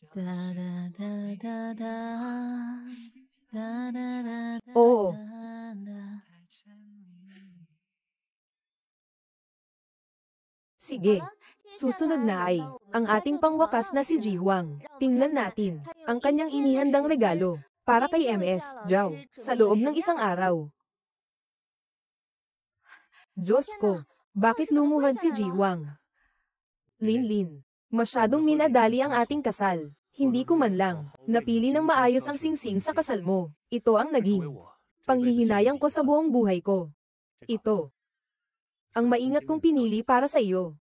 Da da da da da. Da da da da Oo. da. Sige. Susunod na ay, ang ating pangwakas na si Jiwang. Tingnan natin, ang kanyang inihandang regalo, para kay MS, Zhao, sa loob ng isang araw. Diyos ko, bakit lumuhad si Jiwang? Linlin, masyadong minadali ang ating kasal. Hindi ko man lang, napili ng maayos ang singsing sa kasal mo. Ito ang naging panghihinayang ko sa buong buhay ko. Ito ang maingat kong pinili para sa iyo.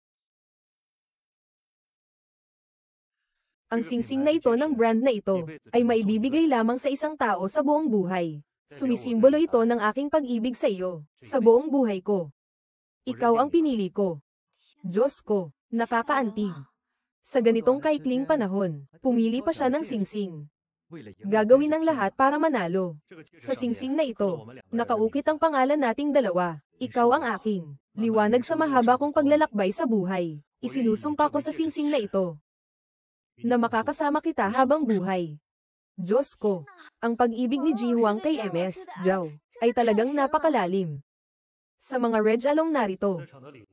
Ang singsing na ito ng brand na ito, ay maibibigay lamang sa isang tao sa buong buhay. Sumisimbolo ito ng aking pag-ibig sa iyo, sa buong buhay ko. Ikaw ang pinili ko. Diyos ko, nakakaantig. Sa ganitong kaikling panahon, pumili pa siya ng singsing. Gagawin ang lahat para manalo. Sa singsing na ito, nakaukit ang pangalan nating dalawa. Ikaw ang aking liwanag sa mahaba kong paglalakbay sa buhay. Isinusumpa ko sa singsing na ito na makakasama kita habang buhay. Diyos ko, ang pag-ibig ni Jiwang kay MS, Zhao, ay talagang napakalalim. Sa mga Reg along narito,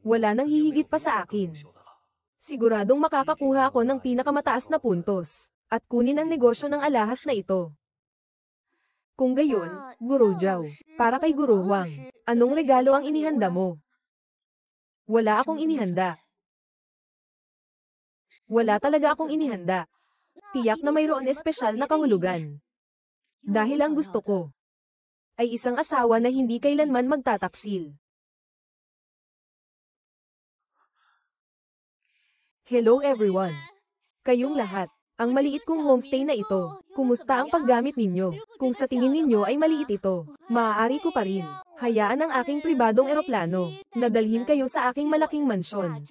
wala nang hihigit pa sa akin. Siguradong makakakuha ako ng pinakamataas na puntos, at kunin ang negosyo ng alahas na ito. Kung gayon, Guru Zhao, para kay Guru Huang, anong regalo ang inihanda mo? Wala akong inihanda. Wala talaga akong inihanda. Tiyak na mayroon espesyal na kahulugan. Dahil ang gusto ko ay isang asawa na hindi kailanman magtataksil. Hello everyone. Kayong lahat. Ang maliit kong homestay na ito, kumusta ang paggamit ninyo? Kung sa tingin ninyo ay maliit ito, maaari ko pa rin. Hayaan ang aking pribadong eroplano, na dalhin kayo sa aking malaking mansyon.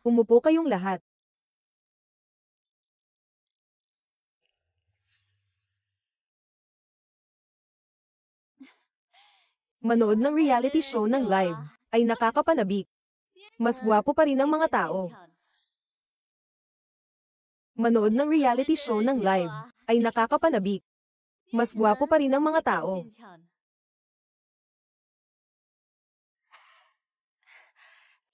Umupo kayong lahat. Manood ng reality show ng live, ay nakakapanabik. Mas gwapo pa rin ang mga tao. Manood ng reality show ng live, ay nakakapanabik. Mas gwapo pa rin ang mga tao.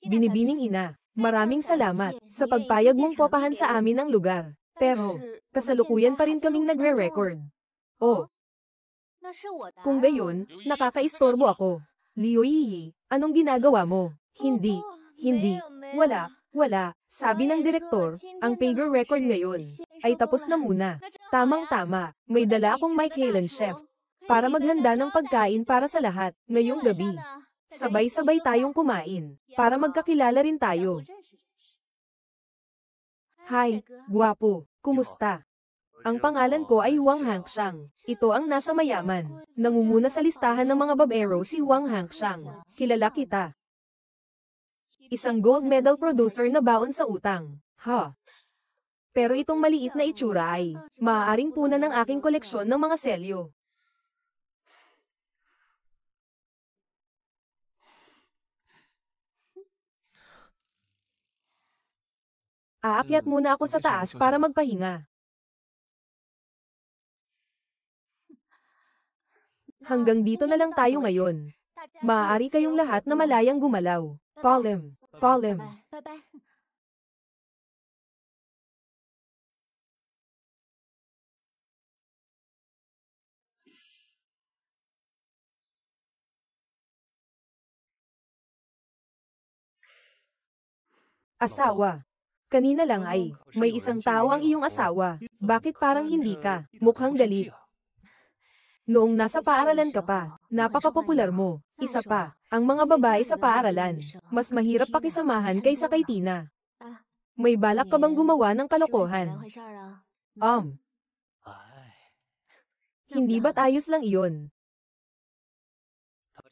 Binibining ina, maraming salamat sa pagpayag mong popahan sa amin ang lugar. Pero, kasalukuyan pa rin kaming nagre-record. Oh, kung gayon, nakakaistorbo ako. Liu Yi, anong ginagawa mo? Hindi, wala. Sabi ng direktor, ang pager record ngayon ay tapos na muna. Tamang-tama, may dala akong Mike Halen chef para maghanda ng pagkain para sa lahat ngayong gabi. Sabay-sabay tayong kumain para magkakilala rin tayo. Hi, guwapo, kumusta? Ang pangalan ko ay Huang Hangxiang. Ito ang nasa mayaman. Nangunguna sa listahan ng mga babero si Huang Hangxiang. Kilala kita. Isang gold medal producer na baon sa utang. Pero itong maliit na itsura ay maaaring punan ng aking koleksyon ng mga selyo. Aakyat muna ako sa taas para magpahinga. Hanggang dito na lang tayo ngayon. Maaari kayong lahat na malayang gumalaw. Palem. Asawa. Kanina lang ay, may isang tao ang iyong asawa. Bakit parang hindi ka? Mukhang galit. Noong nasa paaralan ka pa, napakapopular mo. Isa pa, ang mga babae sa paaralan, mas mahirap pakisamahan kaysa kay Tina. May balak ka bang gumawa ng kalokohan? Hindi ba't ayos lang iyon?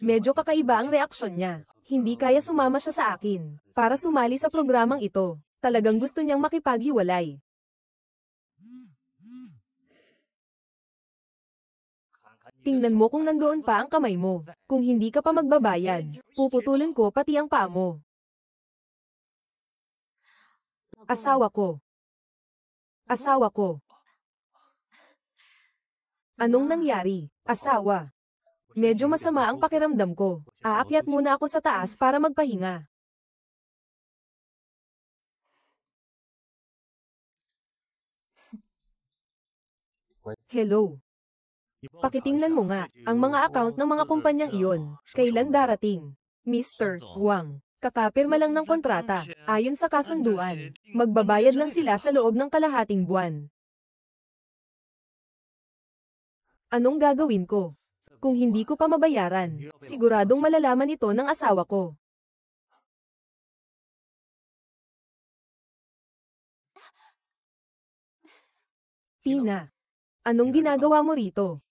Medyo kakaiba ang reaksyon niya. Hindi kaya sumama siya sa akin, para sumali sa programang ito. Talagang gusto niyang makipaghiwalay. Tingnan mo kung nandoon pa ang kamay mo. Kung hindi ka pa magbabayad, puputulin ko pati ang paa mo. Asawa ko. Anong nangyari? Asawa. Medyo masama ang pakiramdam ko. Aakyat muna ako sa taas para magpahinga. Hello. Pakitingnan mo nga, ang mga account ng mga kumpanyang iyon. Kailan darating? Mr. Huang. Kakapirma lang ng kontrata. Ayon sa kasunduan, magbabayad lang sila sa loob ng kalahating buwan. Anong gagawin ko? Kung hindi ko pa mabayaran, siguradong malalaman ito ng asawa ko. Tina, anong ginagawa mo rito?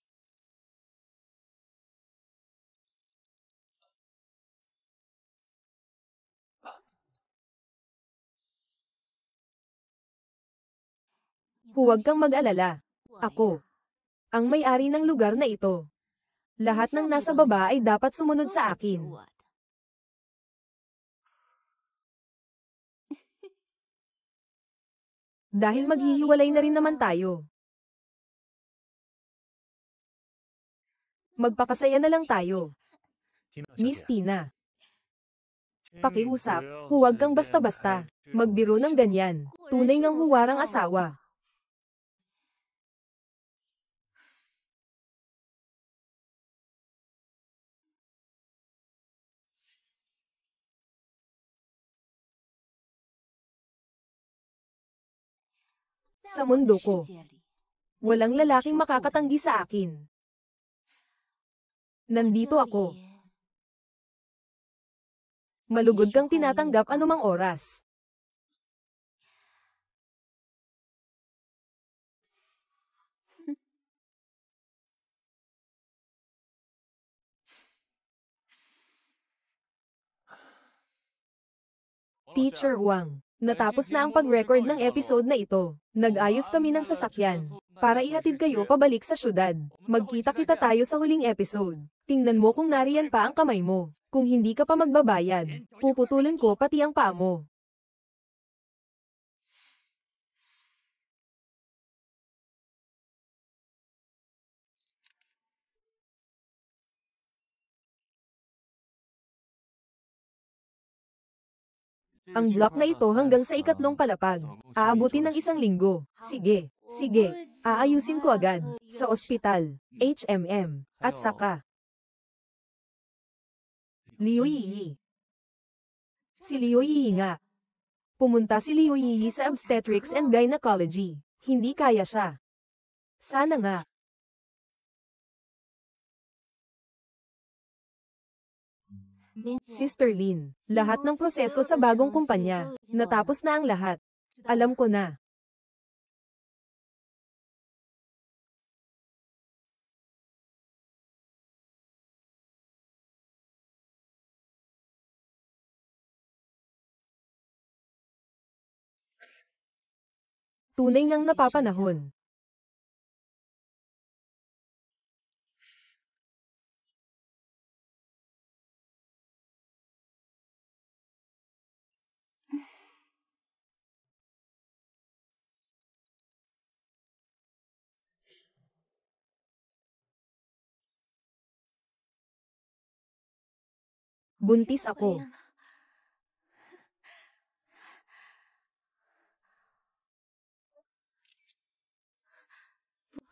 Huwag kang mag-alala. Ako ang may-ari ng lugar na ito. Lahat ng nasa baba ay dapat sumunod sa akin. Dahil maghihiwalay na rin naman tayo. Magpakasaya na lang tayo. Miss Tina. Pakiusap, huwag kang basta-basta. Magbiro ng ganyan. Tunay ngang huwarang asawa. Sa mundo ko, walang lalaking makakatanggi sa akin. Nandito ako. Malugod kang tinatanggap anumang oras. Teacher Wang, natapos na ang pag-record ng episode na ito. Nag-ayos kami ng sasakyan para ihatid kayo pabalik sa syudad. Magkita-kita tayo sa huling episode. Tingnan mo kung nariyan pa ang kamay mo. Kung hindi ka pa magbabayad, puputulin ko pati ang paa mo. Ang block na ito hanggang sa ikatlong palapag. Aabutin ng 1 linggo. Sige, sige. Aayusin ko agad. Sa ospital, HMM, at saka Liu Yiyi. Si Liu Yiyi nga. Pumunta si Liu Yiyi sa obstetrics and gynecology. Hindi kaya siya. Sana nga. Sister Lin, lahat ng proseso sa bagong kumpanya, natapos na ang lahat. Alam ko na. Tunay ngang napapanahon. Buntis ako.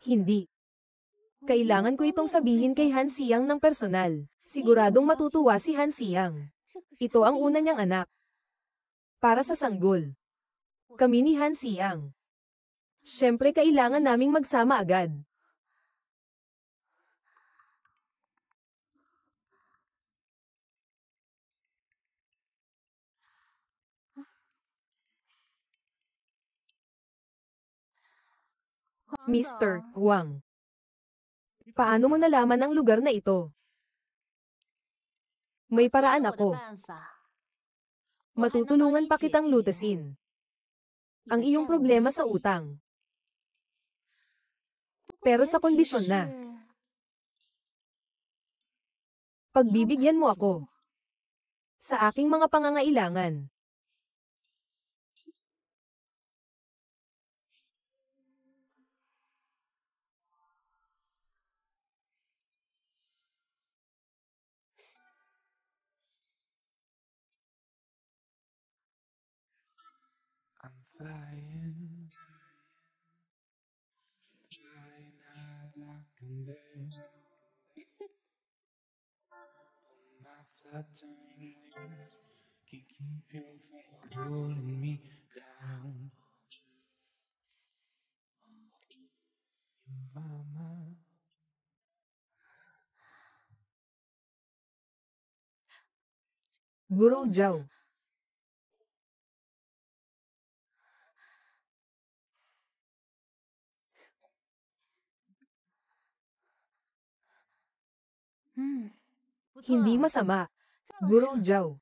Hindi. Kailangan ko itong sabihin kay Han Siyang ng personal. Siguradong matutuwa si Han Siyang. Ito ang una niyang anak. Para sa sanggol. Kami ni Han Siyang. Siyempre kailangan naming magsama agad. Mr. Huang. Paano mo nalaman ang lugar na ito? May paraan ako. Matutulungan pa kitang lutasin ang iyong problema sa utang. Pero sa kondisyon na pagbibigyan mo ako sa aking mga pangangailangan. I'm flying, flying high like a bird. But my fluttering wings can keep you from pulling me down. Mama. Guru Zhao. Hindi masama. Guru Zhao.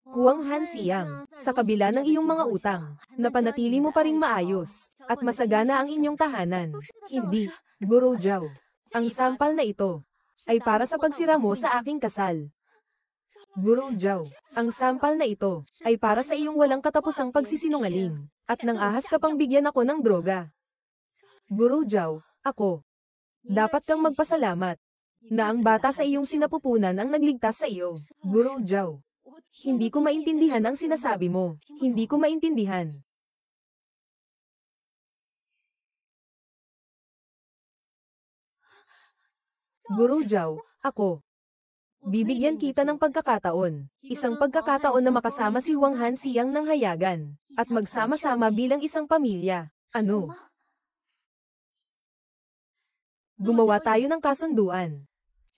Huwag Han Siyang, sa kabila ng iyong mga utang, napanatili mo pa ring maayos, at masagana ang inyong tahanan. Hindi, Guru Zhao. Ang sampal na ito ay para sa pagsira mo sa aking kasal. Guru Zhao, ang sampal na ito ay para sa iyong walang katapusang pagsisinungaling, at nang ahas ka pang bigyan ako ng droga. Guru Zhao, ako. Dapat kang magpasalamat na ang bata sa iyong sinapupunan ang nagligtas sa iyo. Guru Zhao. Hindi ko maintindihan ang sinasabi mo. Hindi ko maintindihan. Guru Zhao, ako. Bibigyan kita ng pagkakataon. Isang pagkakataon na makasama si Huang Han Siyang ng hayagan, at magsama-sama bilang isang pamilya. Ano? Gumawa tayo ng kasunduan.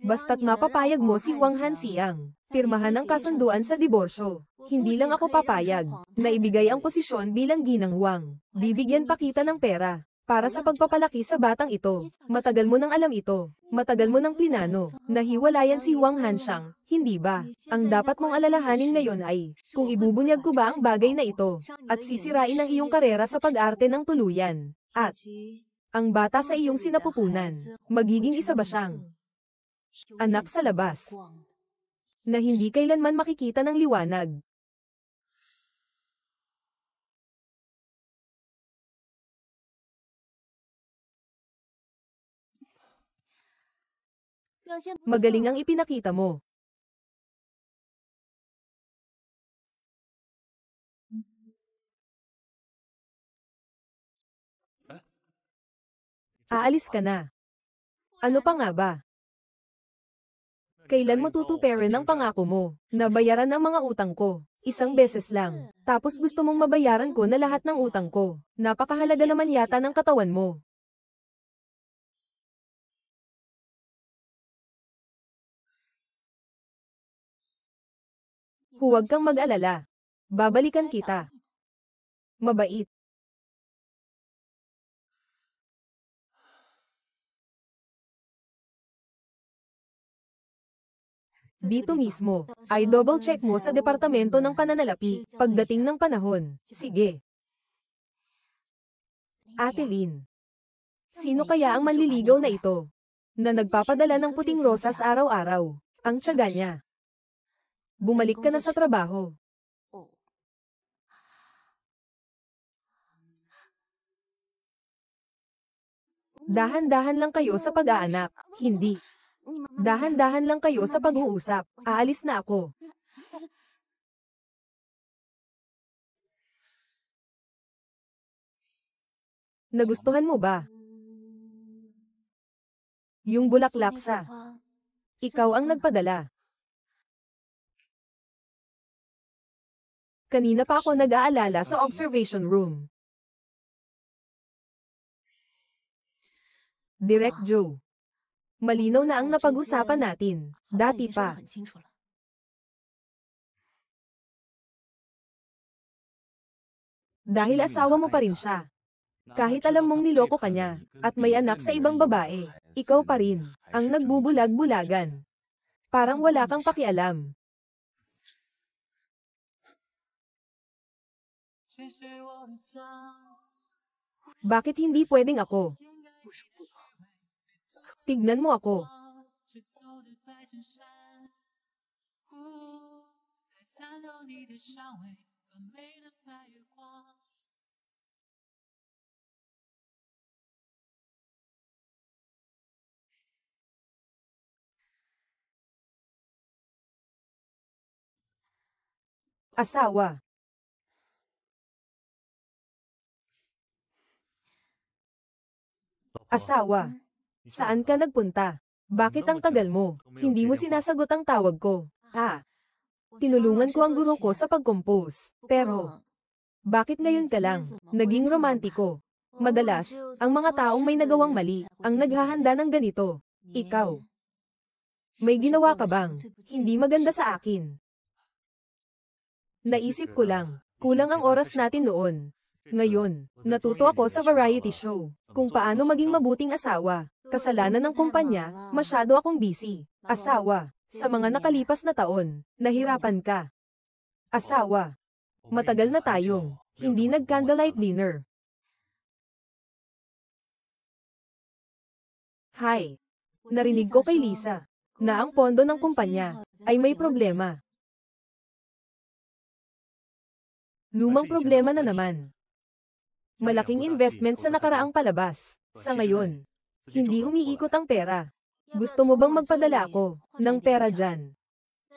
Basta't mapapayag mo si Huang Han Siyang, pirmahan ang kasunduan sa diborsyo. Hindi lang ako papayag na ibigay ang posisyon bilang ginang Huang. Bibigyan pa kita ng pera. Para sa pagpapalaki sa batang ito, matagal mo nang alam ito, matagal mo nang plinano, nahiwalayan si Huang Hanxiang, hindi ba? Ang dapat mong alalahanin ngayon ay, kung ibubunyag ko ba ang bagay na ito, at sisirain ang iyong karera sa pag-arte ng tuluyan, at ang bata sa iyong sinapupunan, magiging isa ba siyang anak sa labas, na hindi kailanman makikita ng liwanag. Magaling ang ipinakita mo. Aalis ka na. Ano pa nga ba? Kailan mo tutuperin ang pangako mo? Nabayaran ang mga utang ko. Isang beses lang. Tapos gusto mong mabayaran ko na lahat ng utang ko. Napakahalaga naman yata ng katawan mo. Huwag kang mag-alala. Babalikan kita. Mabait. Dito mismo, ay double check mo sa departamento ng pananalapi, pagdating ng panahon. Sige. Ate Lin. Sino kaya ang manliligaw na ito? Na nagpapadala ng puting rosas araw-araw. Ang tiyaga niya. Bumalik ka na sa trabaho. Dahan-dahan lang kayo sa pag-aanak. Hindi. Dahan-dahan lang kayo sa pag-uusap. Aalis na ako. Nagustuhan mo ba? Yung bulaklak sa ikaw ang nagpadala. Kanina pa ako nag-aalala sa observation room. Direct Joe. Malinaw na ang napag-usapan natin. Dati pa. Dahil asawa mo pa rin siya. Kahit alam mong niloko ka niya, at may anak sa ibang babae, ikaw pa rin, ang nagbubulag-bulagan. Parang wala kang pakialam. Bakit hindi pwedeng ako? Tignan mo ako. Asawa. Asawa. Saan ka nagpunta? Bakit ang tagal mo? Hindi mo sinasagot ang tawag ko. Tinulungan ko ang guro ko sa pag-compose. Pero, bakit ngayon ka lang naging romantiko? Madalas, ang mga taong may nagawang mali, ang naghahanda ng ganito. Ikaw. May ginawa ka bang hindi maganda sa akin? Naisip ko lang, kulang ang oras natin noon. Ngayon, natuto ako sa variety show, kung paano maging mabuting asawa. Kasalanan ng kumpanya, masyado akong busy. Asawa, sa mga nakalipas na taon, nahirapan ka. Asawa, matagal na tayong hindi nag-candlelight dinner. Hi, narinig ko kay Lisa, na ang pondo ng kumpanya ay may problema. Lumang problema na naman. Malaking investment sa nakaraang palabas. Sa ngayon, hindi umiikot ang pera. Gusto mo bang magpadala ako ng pera dyan?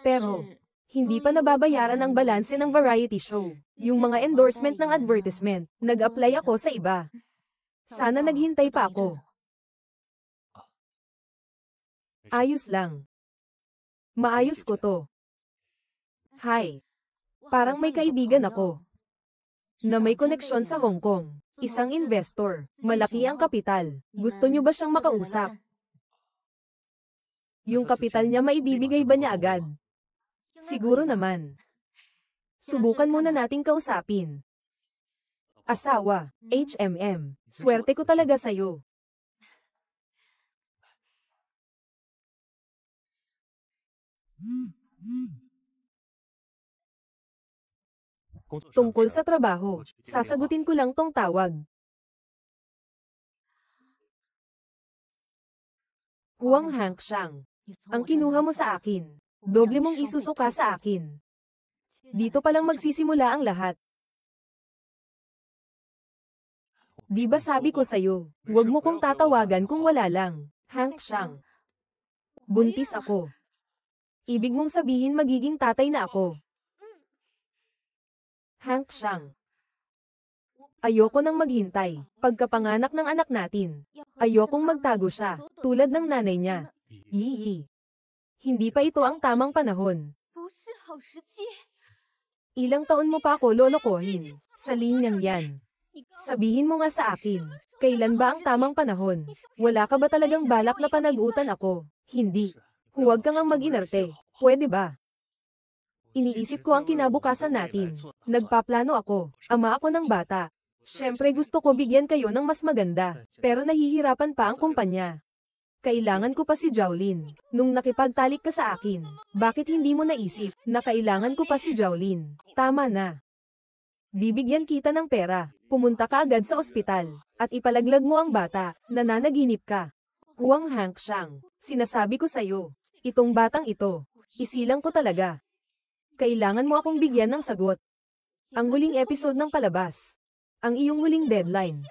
Pero, hindi pa nababayaran ang balanse ng variety show. Yung mga endorsement ng advertisement, nag-apply ako sa iba. Sana naghintay pa ako. Ayos lang. Maayos ko to. Hi. Parang may kaibigan ako na may koneksyon sa Hong Kong. Isang investor. Malaki ang kapital. Gusto niyo ba siyang makausap? Yung kapital niya maibibigay ba niya agad? Siguro naman. Subukan muna nating kausapin. Asawa, HMM. Swerte ko talaga sa'yo. Tungkol sa trabaho, sasagutin ko lang tong tawag. Huang Hangxiang. Ang kinuha mo sa akin. Doble mong isusuka sa akin. Dito palang magsisimula ang lahat. Di ba sabi ko sa'yo, huwag mo kong tatawagan kung wala lang. Hangxiang. Buntis ako. Ibig mong sabihin magiging tatay na ako. Hangxiang. Ayoko nang maghintay. Pagkapanganak ng anak natin, ayokong magtago siya, tulad ng nanay niya. Yee. Hindi pa ito ang tamang panahon. Ilang taon mo pa ako lolokohin, sa linyang yan. Sabihin mo nga sa akin, kailan ba ang tamang panahon? Wala ka ba talagang balak na panagutan ako? Hindi. Huwag kang ang mag-inarte, pwede ba? Iniisip ko ang kinabukasan natin. Nagpaplano ako, ama ako ng bata. Siyempre gusto ko bigyan kayo ng mas maganda, pero nahihirapan pa ang kumpanya. Kailangan ko pa si Jowlin. Nung nakipagtalik ka sa akin, bakit hindi mo naisip na kailangan ko pa si Jowlin? Tama na. Bibigyan kita ng pera, pumunta ka agad sa ospital, at ipalaglag mo ang bata, nananaginip ka. Huang Hangxiang, sinasabi ko sa'yo, itong batang ito, isilang ko talaga. Kailangan mo akong bigyan ng sagot. Ang huling episode ng palabas. Ang iyong huling deadline.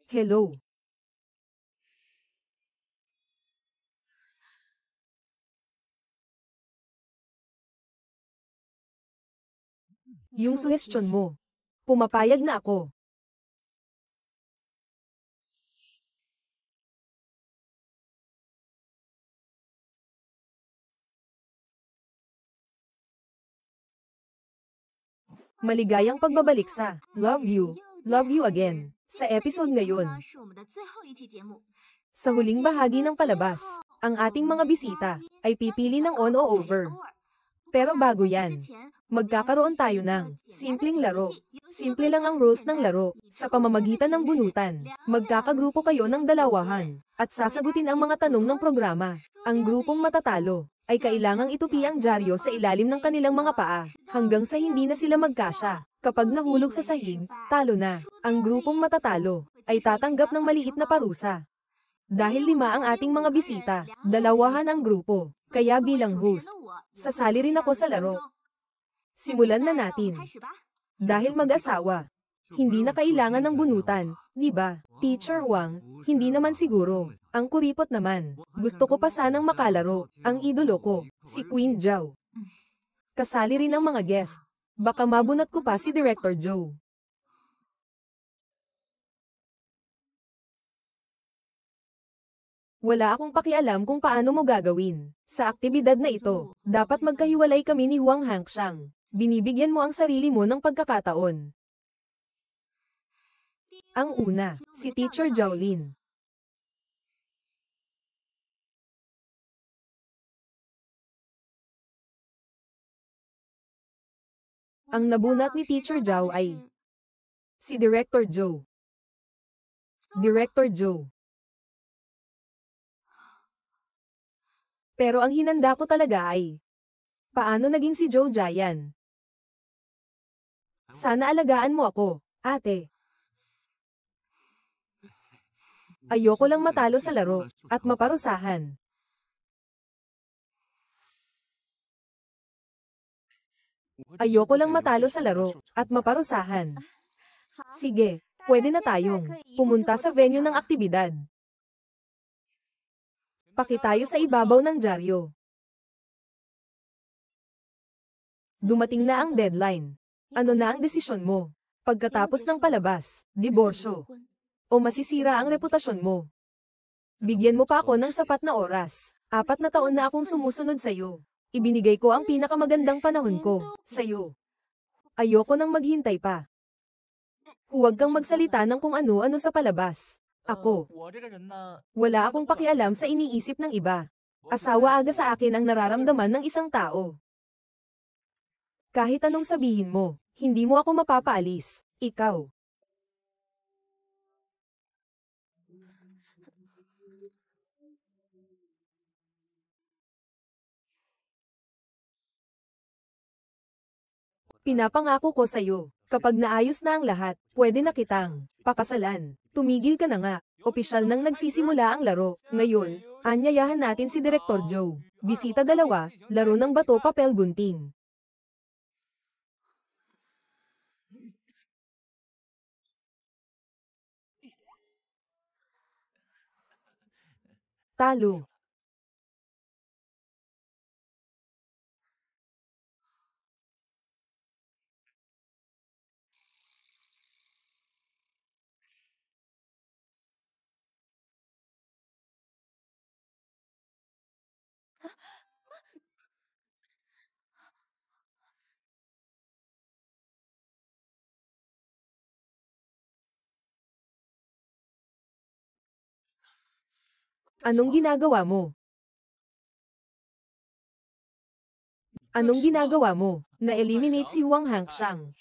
Hello. Yung suhestyon mo. Pumapayag na ako. Maligayang pagbabalik sa Love You Again, sa episode ngayon. Sa huling bahagi ng palabas, ang ating mga bisita ay pipili ng on o over. Pero bago yan, magkakaroon tayo ng simpleng laro. Simple lang ang rules ng laro. Sa pamamagitan ng bunutan, magkakagrupo kayo ng dalawahan, at sasagutin ang mga tanong ng programa. Ang grupong matatalo ay kailangang itupi ang dyaryo sa ilalim ng kanilang mga paa, hanggang sa hindi na sila magkasya. Kapag nahulog sa sahig, talo na. Ang grupong matatalo ay tatanggap ng maliit na parusa. Dahil 5 ang ating mga bisita, dalawahan ang grupo, kaya bilang host, sasali rin ako sa laro. Simulan na natin. Dahil mag-asawa, hindi na kailangan ng bunutan, di ba? Teacher Huang, hindi naman siguro. Ang kuripot naman. Gusto ko pa sanang makalaro. Ang idolo ko, si Queen Zhao. Kasali rin ang mga guest. Baka mabunot ko pa si Director Joe. Wala akong pakialam kung paano mo gagawin. Sa aktibidad na ito, dapat magkahiwalay kami ni Huang Hangxiang. Binibigyan mo ang sarili mo ng pagkakataon. Ang una, si Teacher Jowlin. Ang nabunat ni Teacher Zhao ay si Director Joe. Director Joe. Pero ang hinanda ko talaga ay, paano naging si Joe Jayan? Sana alagaan mo ako, ate. Ayoko lang matalo sa laro, at maparusahan. Ayoko lang matalo sa laro, at maparusahan. Sige, pwede na tayong pumunta sa venue ng aktibidad. Pakitayo sa ibabaw ng dyaryo. Dumating na ang deadline. Ano na ang desisyon mo? Pagkatapos ng palabas, diborsyo, o masisira ang reputasyon mo? Bigyan mo pa ako ng sapat na oras. 4 na taon na akong sumusunod sa'yo. Ibinigay ko ang pinakamagandang panahon ko sa'yo. Ayoko nang maghintay pa. Huwag kang magsalita ng kung ano-ano sa palabas. Ako, wala akong pakialam sa iniisip ng iba. Asawa aga sa akin ang nararamdaman ng isang tao. Kahit anong sabihin mo, Hindi mo ako mapapaalis. Ikaw. Pinapangako ko sa'yo, kapag naayos na ang lahat, pwede na kitang pakasalan. Tumigil ka na nga. Opisyal nang nagsisimula ang laro. Ngayon, anyayahan natin si Direktor Joe. Bisita 2, laro ng bato papel gunting. Talo. Anong ginagawa mo? Anong ginagawa mo? Na-eliminate si Huang Hangxiang.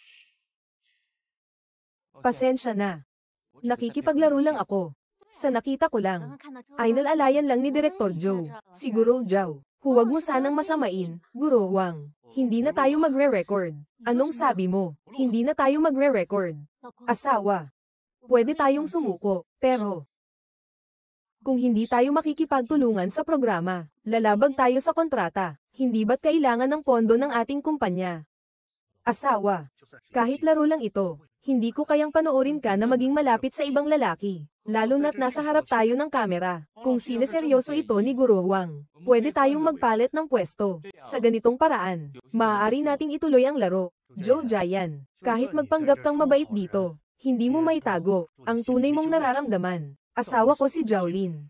Pasensya na. Nakikipaglaro lang ako. Sa nakita ko lang, ay nalalayan lang ni Direktor Joe. Siguro Joe. Huwag mo sanang masamain, Guro Huang. Hindi na tayo magre-record. Anong sabi mo? Hindi na tayo magre-record. Asawa. Pwede tayong sumuko, pero kung hindi tayo makikipagtulungan sa programa, lalabag tayo sa kontrata. Hindi ba't kailangan ng pondo ng ating kumpanya? Asawa. Kahit laro lang ito, hindi ko kayang panoorin ka na maging malapit sa ibang lalaki. Lalo na't nasa harap tayo ng kamera. Kung sineseryoso ito ni Guro Huang, pwede tayong magpalit ng pwesto. Sa ganitong paraan, maaari nating ituloy ang laro. Joe Jayan, kahit magpanggap kang mabait dito, hindi mo maitago ang tunay mong nararamdaman. Asawa ko si Jowlin.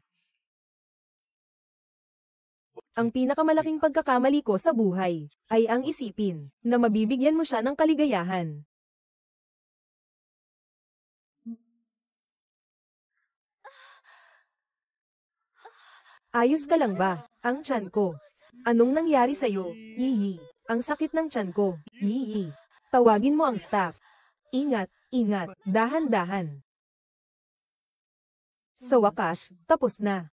Ang pinakamalaking pagkakamali ko sa buhay ay ang isipin na mabibigyan mo siya ng kaligayahan. Ayos ka lang ba? Ang tiyan ko. Anong nangyari sa'yo? Hihi. Ang sakit ng tiyan ko. Hihi. Tawagin mo ang staff. Ingat, ingat, dahan-dahan. Sa wakas, tapos na.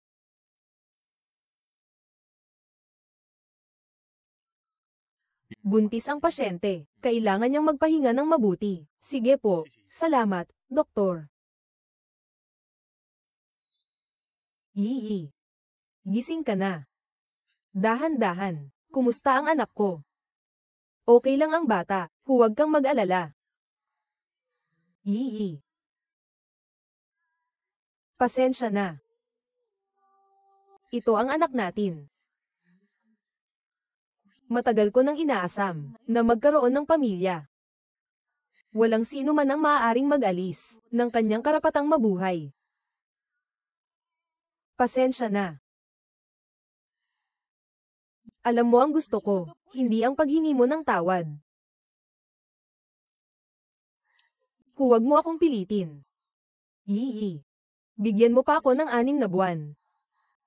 Buntis ang pasyente. Kailangan niyang magpahinga ng mabuti. Sige po. Salamat, doktor. Hihi. Gising ka na. Dahan-dahan. Kumusta ang anak ko? Okay lang ang bata. Huwag kang mag-alala. Hihi. Pasensya na. Ito ang anak natin. Matagal ko nang inaasam na magkaroon ng pamilya. Walang sino man ang maaaring mag-alis ng kanyang karapatang mabuhay. Pasensya na. Alam mo ang gusto ko, hindi ang paghingi mo ng tawad. Huwag mo akong pilitin. Hihi. Bigyan mo pa ako ng 6 na buwan.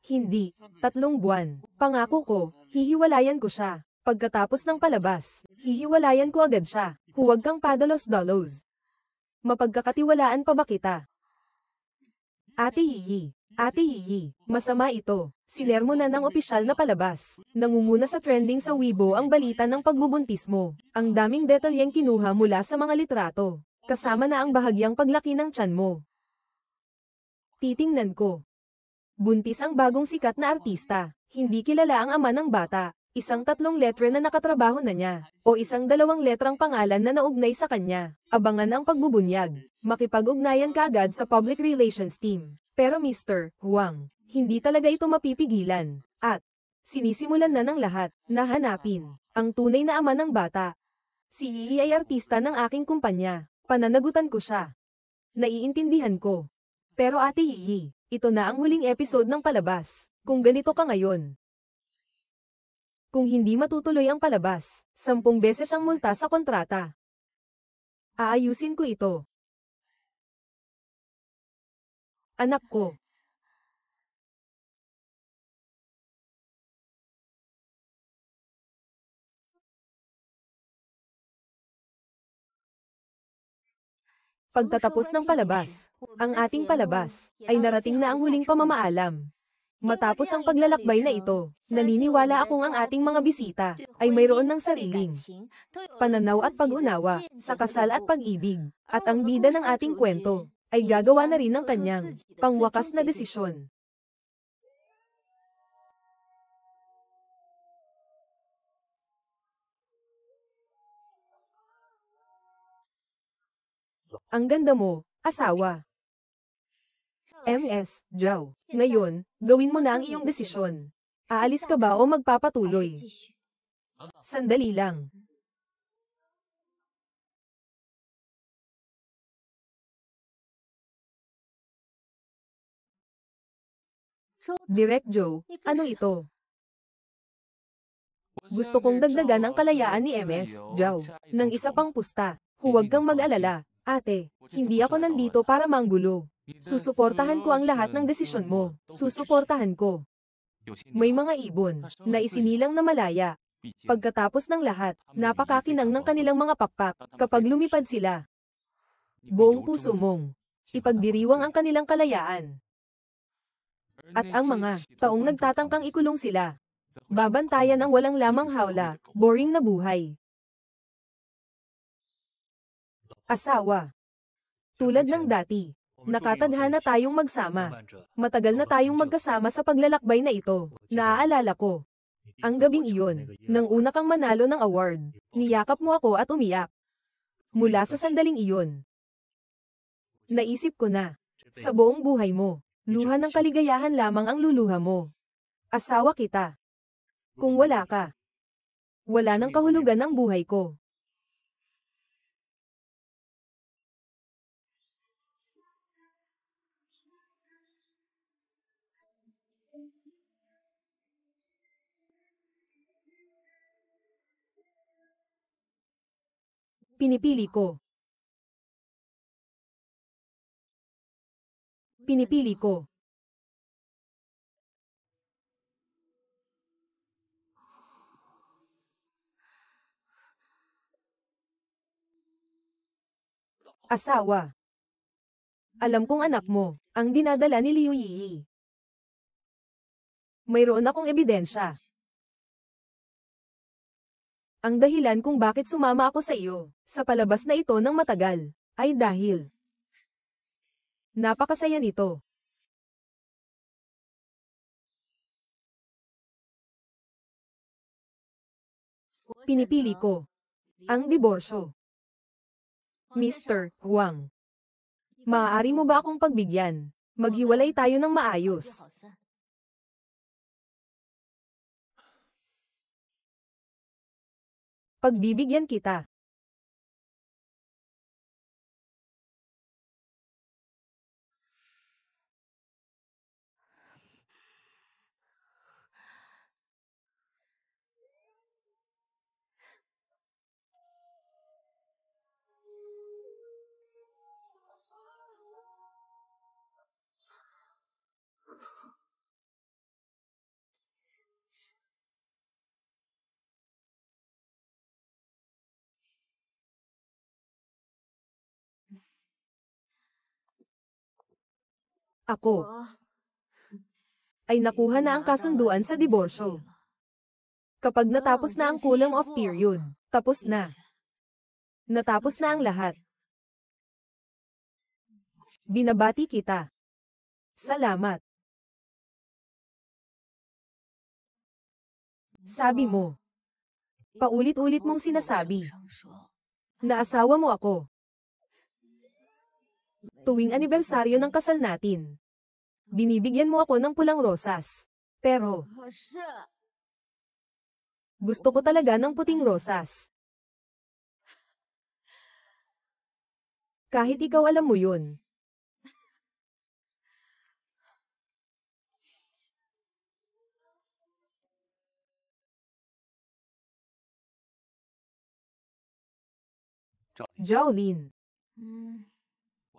Hindi, 3 buwan. Pangako ko, hihiwalayan ko siya. Pagkatapos ng palabas, hihiwalayan ko agad siya. Huwag kang padalos-dalos. Mapagkakatiwalaan pa ba kita? Ate Hihi. Ate Hihi, masama ito. Sinermo na ng opisyal na palabas. Nangunguna sa trending sa Weibo ang balita ng pagbubuntis mo. Ang daming detalyeng kinuha mula sa mga litrato. Kasama na ang bahagyang paglaki ng tiyan mo. Titingnan ko. Buntis ang bagong sikat na artista. Hindi kilala ang ama ng bata. Isang 3 letra na nakatrabaho na niya. O isang 2 letrang pangalan na naugnay sa kanya. Abangan ang pagbubunyag. Makipag-ugnayan ka agad sa public relations team. Pero Mr. Huang, hindi talaga ito mapipigilan. At sinisimulan na ng lahat na hanapin ang tunay na ama ng bata. Si Yi ay artista ng aking kumpanya. Pananagutan ko siya. Naiintindihan ko. Pero Ate Yi, ito na ang huling episode ng palabas. Kung ganito ka ngayon. Kung hindi matutuloy ang palabas, 10 beses ang multa sa kontrata. Aayusin ko ito. Anak ko. Pagtatapos ng palabas, ang ating palabas, ay narating na ang huling pamamaalam. Matapos ang paglalakbay na ito, naniniwala akong ang ating mga bisita, ay mayroon ng sariling pananaw at pag-unawa, sa kasal at pag-ibig, at ang bida ng ating kwento, ay gagawa na rin ng kanyang pangwakas na desisyon. Ang ganda mo, asawa. MS, Zhao. Ngayon, gawin mo na ang iyong desisyon. Aalis ka ba o magpapatuloy? Sandali lang. Direk Joe, ano ito? Gusto kong dagdagan ang kalayaan ni MS, Zhao, ng isa pang pusta. Huwag kang mag-alala, ate. Hindi ako nandito para manggulo. Susuportahan ko ang lahat ng desisyon mo. Susuportahan ko. May mga ibon na isinilang na malaya. Pagkatapos ng lahat, napakakinang ng kanilang mga pakpak kapag lumipad sila. Buong puso mong ipagdiriwang ang kanilang kalayaan. At ang mga taong nagtatangkang ikulong sila, babantayan ang walang lamang hawla, boring na buhay. Asawa. Tulad ng dati, nakatadhana tayong magsama. Matagal na tayong magkasama sa paglalakbay na ito. Naaalala ko. Ang gabing iyon, nang una kang manalo ng award, niyakap mo ako at umiyak. Mula sa sandaling iyon, naisip ko na, sa buong buhay mo, luha ng kaligayahan lamang ang luluha mo. Asawa kita. Kung wala ka, wala nang kahulugan ang buhay ko. Pinipili ko. Pinipili ko. Asawa. Alam kong anak mo, ang dinadala ni Liu Yi. Mayroon akong ebidensya. Ang dahilan kung bakit sumama ako sa iyo, sa palabas na ito ng matagal, ay dahil napakasaya nito. Pinipili ko ang diborsyo. Mr. Huang. Maaari mo ba akong pagbigyan? Maghiwalay tayo ng maayos. Pagbibigyan kita. Ako ay nakuha na ang kasunduan sa diborsyo. Kapag natapos na ang cooling off period, tapos na. Natapos na ang lahat. Binabati kita. Salamat. Sabi mo. Paulit-ulit mong sinasabi na asawa mo ako. Tuwing anibersaryo ng kasal natin, binibigyan mo ako ng pulang rosas. Pero, gusto ko talaga ng puting rosas. Kahit ikaw alam mo yun. Jolene.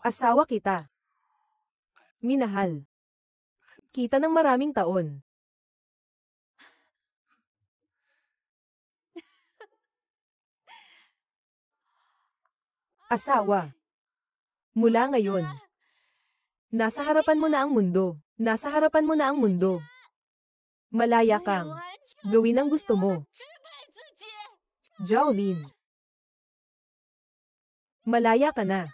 Asawa kita. Minahal. Kita ng maraming taon. Asawa. Mula ngayon, nasa harapan mo na ang mundo. Nasa harapan mo na ang mundo. Malaya kang gawin ang gusto mo. Jolene. Malaya ka na.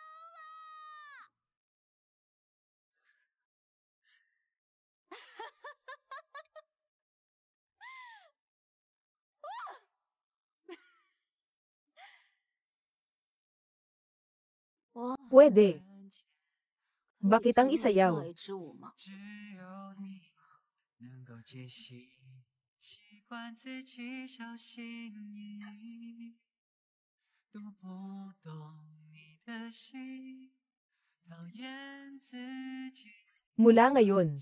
Pwede. Bakit ang isayaw? 只有你能够解析，习惯自己小心翼翼，读不懂你的心，讨厌自己。 Mula ngayon,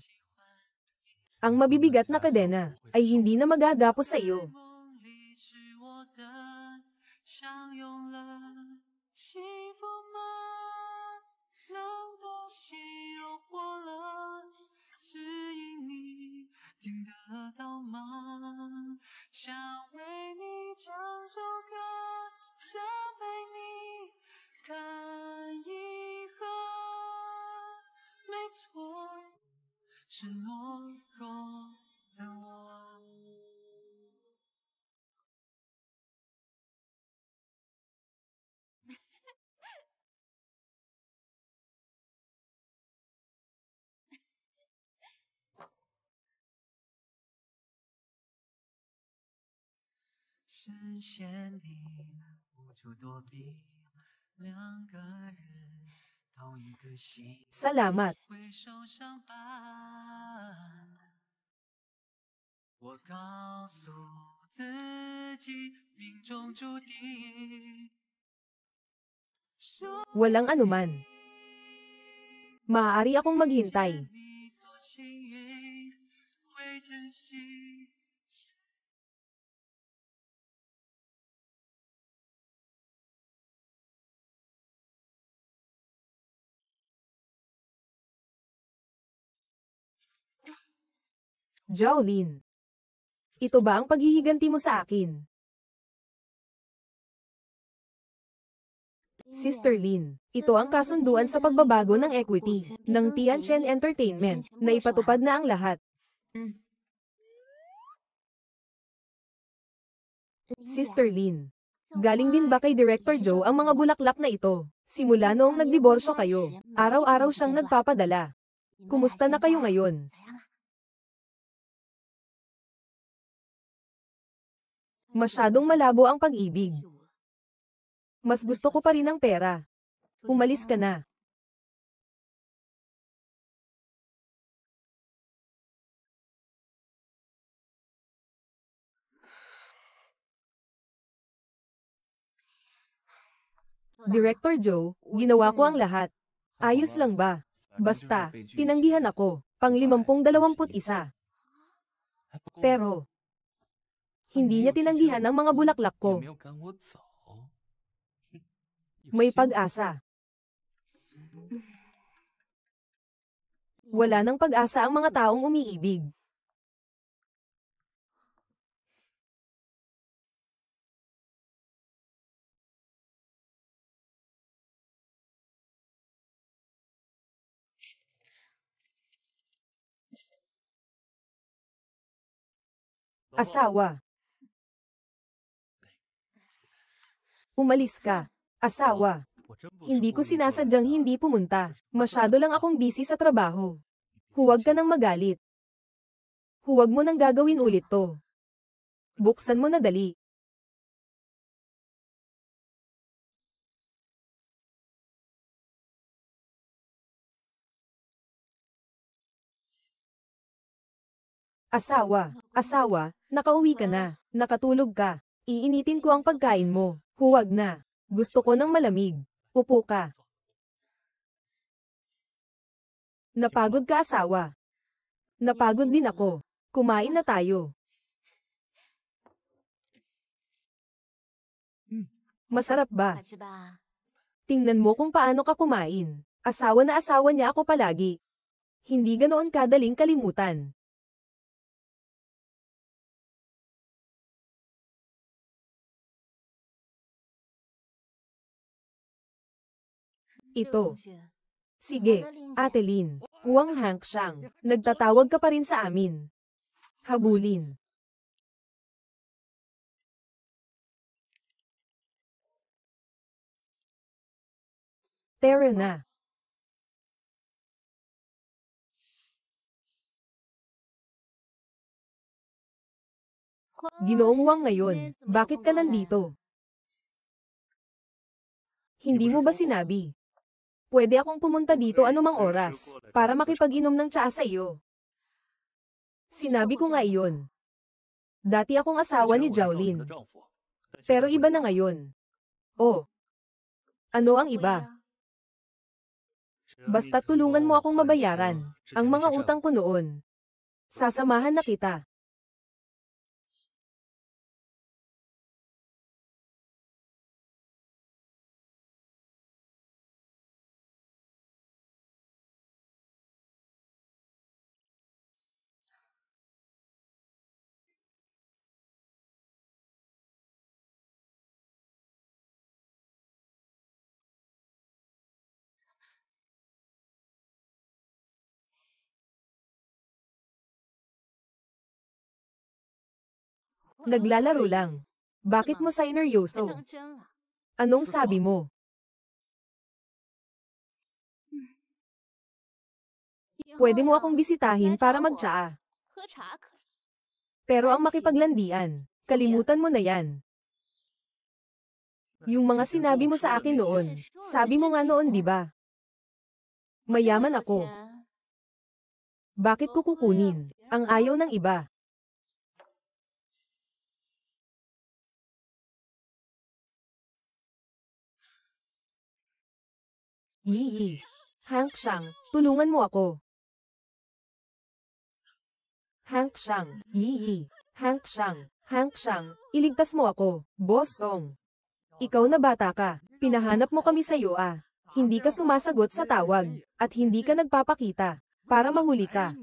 ang mabibigat na kadena ay hindi na magagapos sa iyo. 梦里是我的，相拥了，幸福吗？冷的心又活了，指引你听得到吗？想为你唱首歌，想陪你看银河，没错，是懦弱的我。 视线里无处躲避，两个人同一颗心， Salamat. 会受伤疤。我告诉自己，命中注定。 Walang anuman. Maaari akong maghintay. 你多幸运，会珍惜。 Jolene. Ito ba ang paghihiganti mo sa akin? Sister Lin, ito ang kasunduan sa pagbabago ng equity ng Tianchen Entertainment na ipatupad na ang lahat. Sister Lin, galing din ba kay Director Joe ang mga bulaklak na ito? Simula noong nagdiborsyo kayo, araw-araw siyang nagpapadala. Kumusta na kayo ngayon? Masyadong malabo ang pag-ibig. Mas gusto ko pa rin ang pera. Umalis ka na. Director Joe, ginawa ko ang lahat. Ayos lang ba? Basta, tinanggihan ako, pang 50-21. Pero, hindi niya tinanggihan ang mga bulaklak ko. 没有赶我走。 May pag-asa. Wala nang pag-asa ang mga taong umiibig. Asawa. Umalis ka. Asawa. Hindi ko sinasadyang hindi pumunta. Masyado lang akong busy sa trabaho. Huwag ka nang magalit. Huwag mo nang gagawin ulit to. Buksan mo na dali. Asawa. Asawa, nakauwi ka na. Nakatulog ka. Iinitin ko ang pagkain mo. Huwag na. Gusto ko ng malamig. Upo ka. Napagod ka, asawa. Napagod din ako. Kumain na tayo. Masarap ba? Tingnan mo kung paano ka kumain. Asawa na asawa niya ako palagi. Hindi ganoon kadaling kalimutan. Ito. Sige, Ate Lin. Huwag Hank Shang. Nagtatawag ka pa rin sa amin. Habulin. Tara na. Ginoong Wang ngayon, bakit ka nandito? Hindi mo ba sinabi? Pwede akong pumunta dito anumang oras, para makipag-inom ng tsaa sa iyo. Sinabi ko nga iyon. Dati akong asawa ni Jiaolin. Pero iba na ngayon. Oh. Ano ang iba? Basta tulungan mo akong mabayaran ang mga utang ko noon. Sasamahan na kita. Naglalaro lang. Bakit mo sineryoso? Anong sabi mo? Pwede mo akong bisitahin para magtsaa. Pero ang makipaglandian, kalimutan mo na yan. Yung mga sinabi mo sa akin noon, sabi mo nga noon di ba? Mayaman ako. Bakit ko kukunin ang ayaw ng iba? Yee. Hank Shang, tulungan mo ako. Hank Shang, yee. Hank Shang, Hank Shang, iligtas mo ako. Boss Song. Ikaw na bata ka, pinahanap mo kami sa iyo ah. Hindi ka sumasagot sa tawag, at hindi ka nagpapakita, para mahuli ka.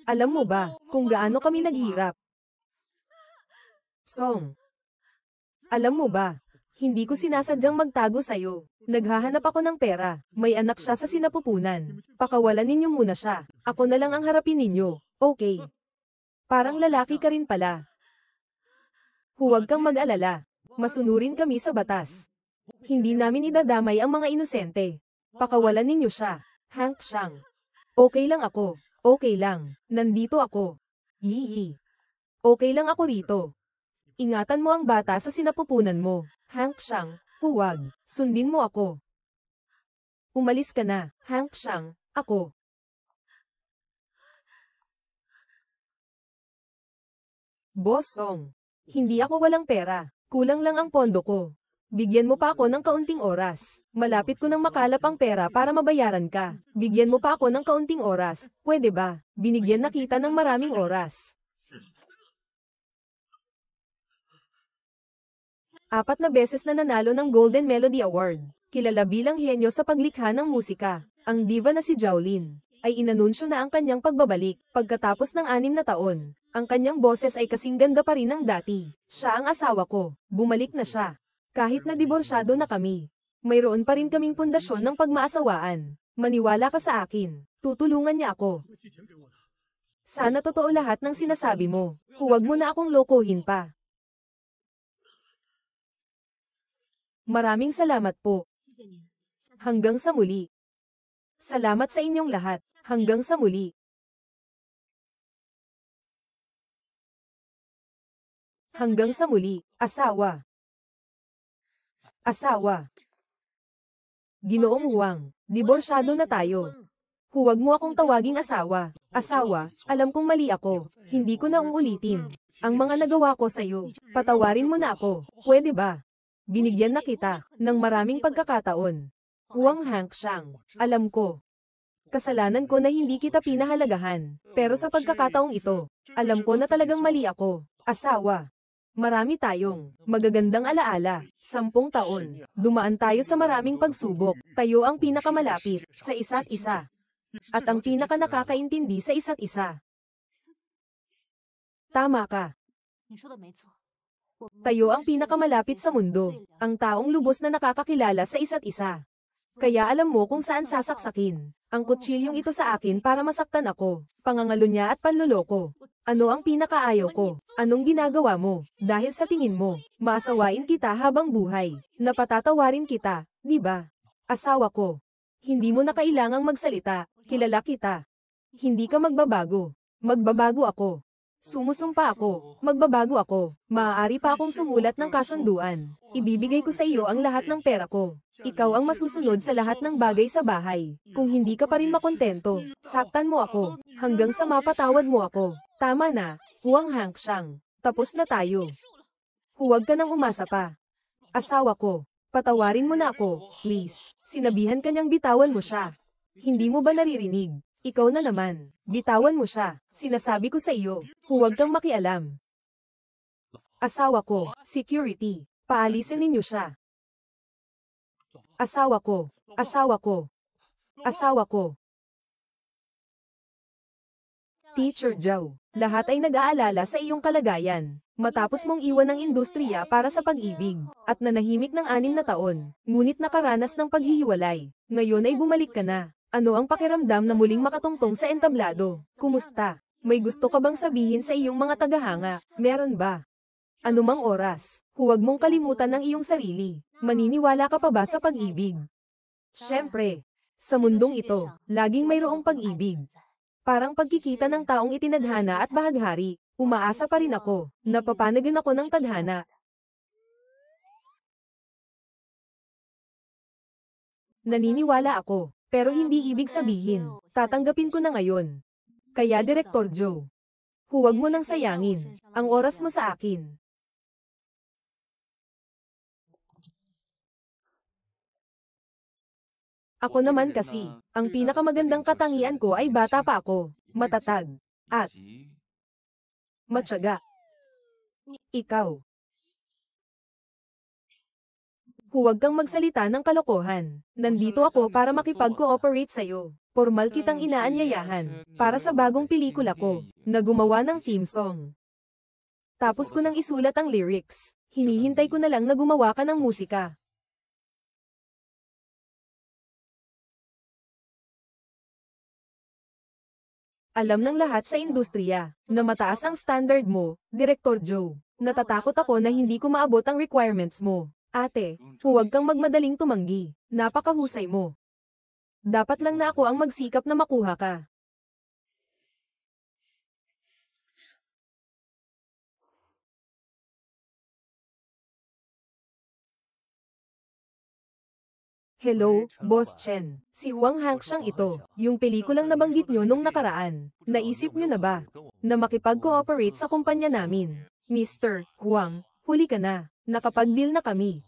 Alam mo ba, kung gaano kami naghirap? Song. Alam mo ba, hindi ko sinasadyang magtago sa'yo. Naghahanap ako ng pera. May anak siya sa sinapupunan. Pakawalan ninyo muna siya. Ako na lang ang harapin ninyo. Okay. Parang lalaki ka rin pala. Huwag kang mag-alala. Masunurin kami sa batas. Hindi namin idadamay ang mga inosente. Pakawalan ninyo siya. Hank Shang. Okay lang ako. Okay lang. Nandito ako. Yee. Okay lang ako rito. Ingatan mo ang bata sa sinapupunan mo. Hank Shang. Huwag, sundin mo ako. Umalis ka na, Hank Shang, ako. Boss Song. Hindi ako walang pera, kulang lang ang pondo ko. Bigyan mo pa ako ng kaunting oras. Malapit ko nang makalap ang pera para mabayaran ka. Bigyan mo pa ako ng kaunting oras, pwede ba? Binigyan na kita ng maraming oras. 4 na beses na nanalo ng Golden Melody Award. Kilala bilang henyo sa paglikha ng musika. Ang diva na si Jiaolin ay inanunsyo na ang kanyang pagbabalik pagkatapos ng 6 na taon. Ang kanyang boses ay kasing ganda pa rin ng dati. Siya ang asawa ko. Bumalik na siya. Kahit na diborsyado na kami. Mayroon pa rin kaming pundasyon ng pagmaasawaan. Maniwala ka sa akin. Tutulungan niya ako. Sana totoo lahat ng sinasabi mo. Huwag mo na akong lokohin pa. Maraming salamat po. Hanggang sa muli. Salamat sa inyong lahat. Hanggang sa muli. Hanggang sa muli, asawa. Asawa. Ginoong Huang, diborsyado na tayo. Huwag mo akong tawaging asawa. Asawa, alam kong mali ako. Hindi ko na uulitin. Ang mga nagawa ko sa'yo. Patawarin mo na ako. Pwede ba? Binigyan na kita ng maraming pagkakataon. Huang Hank Shang, alam ko. Kasalanan ko na hindi kita pinahalagahan. Pero sa pagkakataong ito, alam ko na talagang mali ako. Asawa. Marami tayong magagandang alaala. 10 taon. Dumaan tayo sa maraming pagsubok. Tayo ang pinakamalapit sa isa't isa. At ang pinakanakakaintindi sa isa't isa. Tama ka. Tayo ang pinakamalapit sa mundo, ang taong lubos na nakakakilala sa isa't isa. Kaya alam mo kung saan sasaksakin. Ang kutsilyong ito sa akin para masaktan ako. Pangangalo niya at panloloko. Ano ang pinakaayaw ko? Anong ginagawa mo? Dahil sa tingin mo, maasawain kita habang buhay. Napatatawarin kita, di ba? Asawa ko. Hindi mo na kailangang magsalita. Kilala kita. Hindi ka magbabago. Magbabago ako. Sumusumpa ako. Magbabago ako. Maaari pa akong sumulat ng kasunduan. Ibibigay ko sa iyo ang lahat ng pera ko. Ikaw ang masusunod sa lahat ng bagay sa bahay. Kung hindi ka pa rin makontento, saktan mo ako. Hanggang sa mapatawad mo ako. Tama na, Huang Hangxiang. Tapos na tayo. Huwag ka nang umasa pa. Asawa ko. Patawarin mo na ako, please. Sinabihan ka niyang bitawan mo siya. Hindi mo ba naririnig? Ikaw na naman. Bitawan mo siya. Sinasabi ko sa iyo, huwag kang makialam. Asawa ko, security. Paalisin ninyo siya. Asawa ko. Asawa ko. Asawa ko. Teacher Zhao, lahat ay nag-aalala sa iyong kalagayan. Matapos mong iwan ang industriya para sa pag-ibig, at nanahimik ng 6 na taon, ngunit nakaranas ng paghihiwalay. Ngayon ay bumalik ka na. Ano ang pakiramdam na muling makatungtong sa entablado? Kumusta? May gusto ka bang sabihin sa iyong mga tagahanga? Meron ba? Anumang oras, huwag mong kalimutan ang iyong sarili. Maniniwala ka pa ba sa pag-ibig? Siyempre, sa mundong ito, laging mayroong pag-ibig. Parang pagkikita ng taong itinadhana at bahaghari, umaasa pa rin ako, napapanagan ako ng tadhana. Naniniwala ako, pero hindi ibig sabihin, tatanggapin ko na ngayon. Kaya Direktor Joe, huwag mo nang sayangin, ang oras mo sa akin. Ako naman kasi, ang pinakamagandang katangian ko ay bata pa ako, matatag, at matyaga. Ikaw. Huwag kang magsalita ng kalokohan. Nandito ako para makipag-cooperate sa'yo. Formal kitang inaanyayahan, para sa bagong pelikula ko, na gumawa ng theme song. Tapos ko nang isulat ang lyrics. Hinihintay ko na lang na gumawa ka ng musika. Alam ng lahat sa industriya, na mataas ang standard mo, Direktor Joe. Natatakot ako na hindi ko maabot ang requirements mo. Ate, huwag kang magmadaling tumanggi. Napakahusay mo. Dapat lang na ako ang magsikap na makuha ka. Hello, Boss Chen. Si Huang Hangxiang ito, yung pelikulang nabanggit nyo nung nakaraan. Naisip nyo na ba, na makipag-cooperate sa kumpanya namin? Mr. Huang, huli ka na. Nakapag-deal na kami.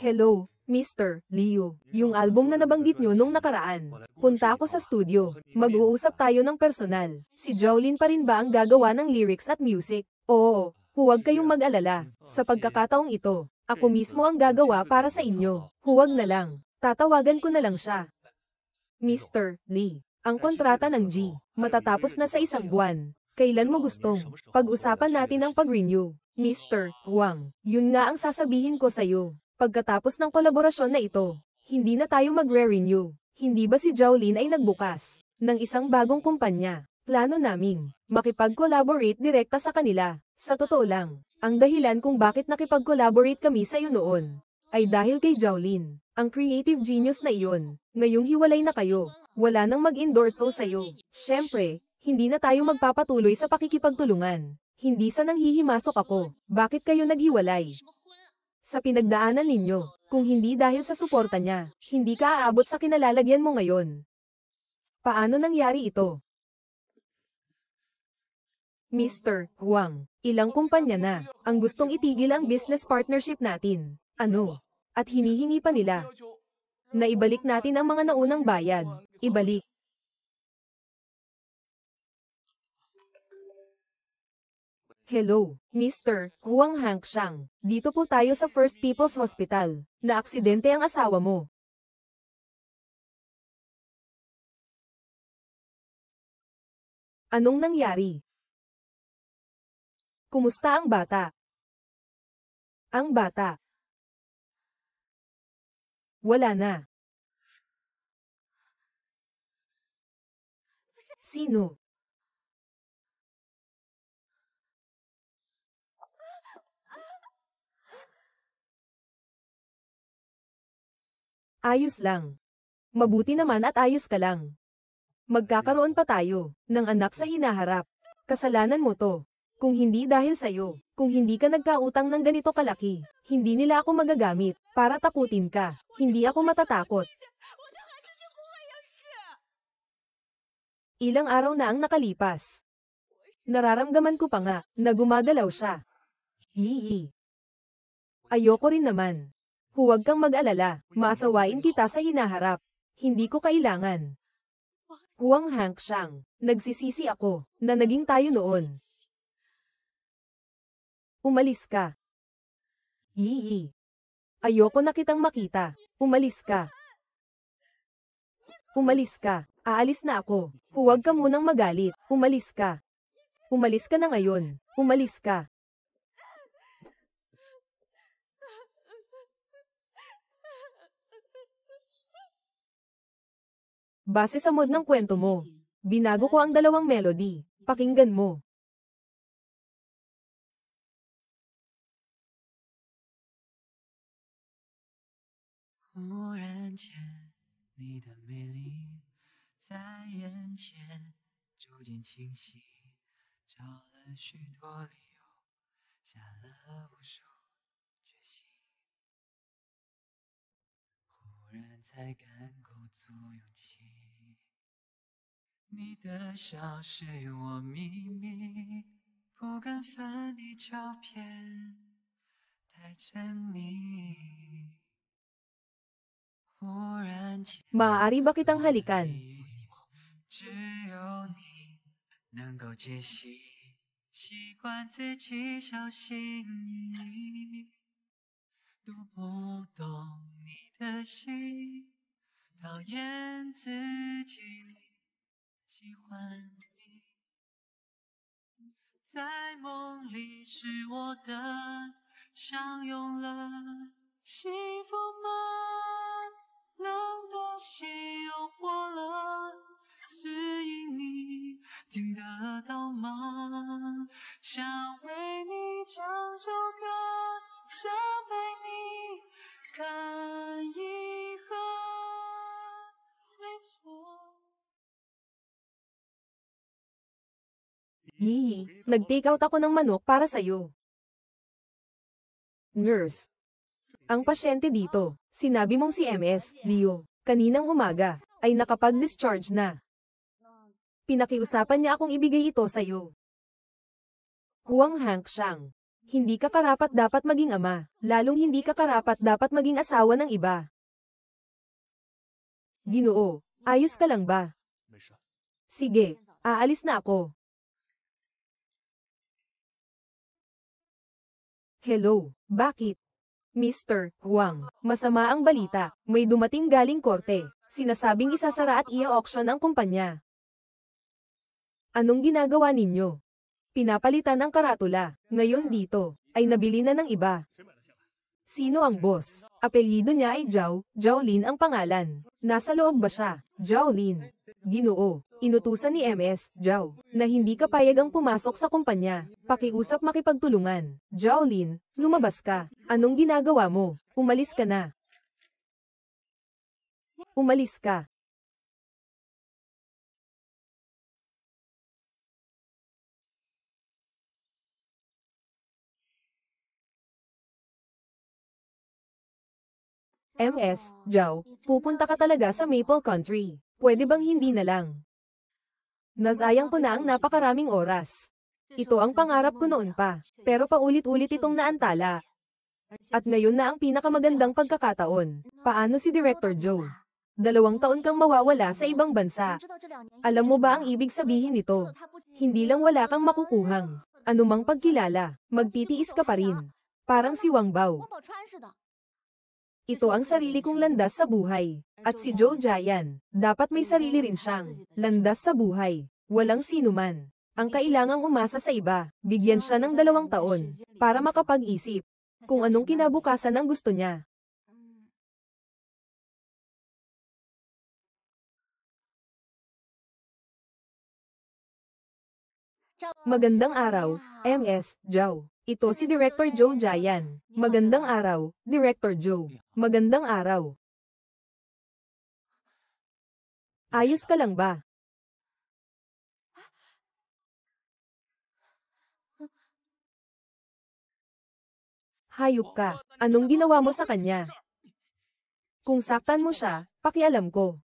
Hello, Mr. Liu. Yung album na nabanggit nyo nung nakaraan. Punta ako sa studio. Mag-uusap tayo ng personal. Si Jolin pa rin ba ang gagawa ng lyrics at music? Oo, huwag kayong mag-alala. Sa pagkakataong ito, ako mismo ang gagawa para sa inyo. Huwag na lang. Tatawagan ko na lang siya. Mr. Lee, ang kontrata ng G, matatapos na sa 1 buwan. Kailan mo gustong pag-usapan natin ang pag-renew? Mr. Huang, yun nga ang sasabihin ko sa'yo. Pagkatapos ng kolaborasyon na ito, hindi na tayo magre-renew. Hindi ba si Jolin ay nagbukas ng isang bagong kumpanya? Plano naming makipag-collaborate direkta sa kanila. Sa totoo lang, ang dahilan kung bakit nakipag-collaborate kami sa iyo noon, ay dahil kay Jolin, ang creative genius na iyon. Ngayong hiwalay na kayo, wala nang mag-endorso sa'yo. Siyempre, hindi na tayo magpapatuloy sa pakikipagtulungan. Hindi sa nanghihimasok ako. Bakit kayo naghiwalay? Sa pinagdaanan ninyo, kung hindi dahil sa suporta niya, hindi ka aabot sa kinalalagyan mo ngayon. Paano nangyari ito? Mr. Huang, ilang kumpanya na ang gustong itigil ang business partnership natin. Ano? At hinihingi pa nila na ibalik natin ang mga naunang bayad. Ibalik. Hello, Mr. Huang Hangxiang. Dito po tayo sa First People's Hospital. Naaksidente ang asawa mo. Anong nangyari? Kumusta ang bata? Ang bata. Wala na. Sino? Ayos lang. Mabuti naman at ayos ka lang. Magkakaroon pa tayo ng anak sa hinaharap. Kasalanan mo to. Kung hindi dahil sa'yo, kung hindi ka nagkautang ng ganito kalaki, hindi nila ako magagamit para takutin ka. Hindi ako matatakot. Ilang araw na ang nakalipas. Nararamdaman ko pa nga na gumagalaw siya. Hihi. Ayoko rin naman. Huwag kang mag-alala, maasawain kita sa hinaharap. Hindi ko kailangan. Huwag Hank siyang. Nagsisisi ako na naging tayo noon. Umalis ka. Hihi. Ayoko na kitang makita. Umalis ka. Umalis ka. Aalis na ako. Huwag ka munang magalit. Umalis ka. Umalis ka na ngayon. Umalis ka. Base sa mood ng kwento mo, binago ko ang dalawang melody. Pakinggan mo.忽然间，你的美丽在眼前逐渐清晰，找了许多理由，下了无数决心，忽然才敢鼓足勇气。你的笑是我秘密，不敢翻你照片，太沉溺。忽然间， Maaari ba kitang halikan? 只有你能够解析，习惯自己小心翼翼，读不懂你的心，讨厌自己，喜欢你，在梦里是我的，相拥了，幸福吗？冷的心又活了，是因你听得到吗？想为你唱首歌，想陪你看银河，没错。 Hihi, nag-take out ako ng manok para sa'yo. Nurse. Ang pasyente dito, sinabi mong si MS, Leo, kaninang umaga, ay nakapag-discharge na. Pinakiusapan niya akong ibigay ito sa'yo. Huwag Hank siyang. Hindi ka karapat dapat maging ama, lalong hindi ka karapat dapat maging asawa ng iba. Ginoo, ayos ka lang ba? Sige, aalis na ako. Hello, bakit? Mr. Huang, masama ang balita, may dumating galing korte, sinasabing isasara at i-auction ang kumpanya. Anong ginagawa ninyo? Pinapalitan ang karatula, ngayon dito, ay nabili na ng iba. Sino ang boss? Apelyido niya ay Zhao, Zhaolin ang pangalan. Nasa loob ba siya? Zhaolin. Ginoo, inutusan ni MS, Zhao, na hindi ka payagang pumasok sa kumpanya. Pakiusap makipagtulungan. Zhaolin, lumabas ka. Anong ginagawa mo? Umalis ka na. Umalis ka. MS, Zhao, pupunta ka talaga sa Maple Country. Pwede bang hindi na lang? Nasayang ko na ang napakaraming oras. Ito ang pangarap ko noon pa, pero paulit-ulit itong naantala. At ngayon na ang pinakamagandang pagkakataon. Paano si Director Joe? 2 taon kang mawawala sa ibang bansa. Alam mo ba ang ibig sabihin nito? Hindi lang wala kang makukuhang anumang pagkilala, magtitiis ka pa rin. Parang si Wang Bao. Ito ang sarili kong landas sa buhay. At si Joe Jayan, dapat may sarili rin siyang landas sa buhay. Walang sinuman ang kailangang umasa sa iba. Bigyan siya ng 2 taon para makapag-isip kung anong kinabukasan ang gusto niya. Magandang araw, MS, Joe. Ito si Director Joe Jayan. Magandang araw, Director Joe. Magandang araw. Ayos ka lang ba? Hayop ka. Anong ginawa mo sa kanya? Kung saktan mo siya, pakialam ko.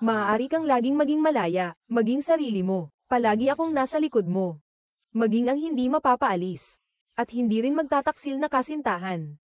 Maaari kang laging maging malaya, maging sarili mo. Palagi akong nasa likod mo. Maging ang hindi mapapaalis. At hindi rin magtataksil na kasintahan.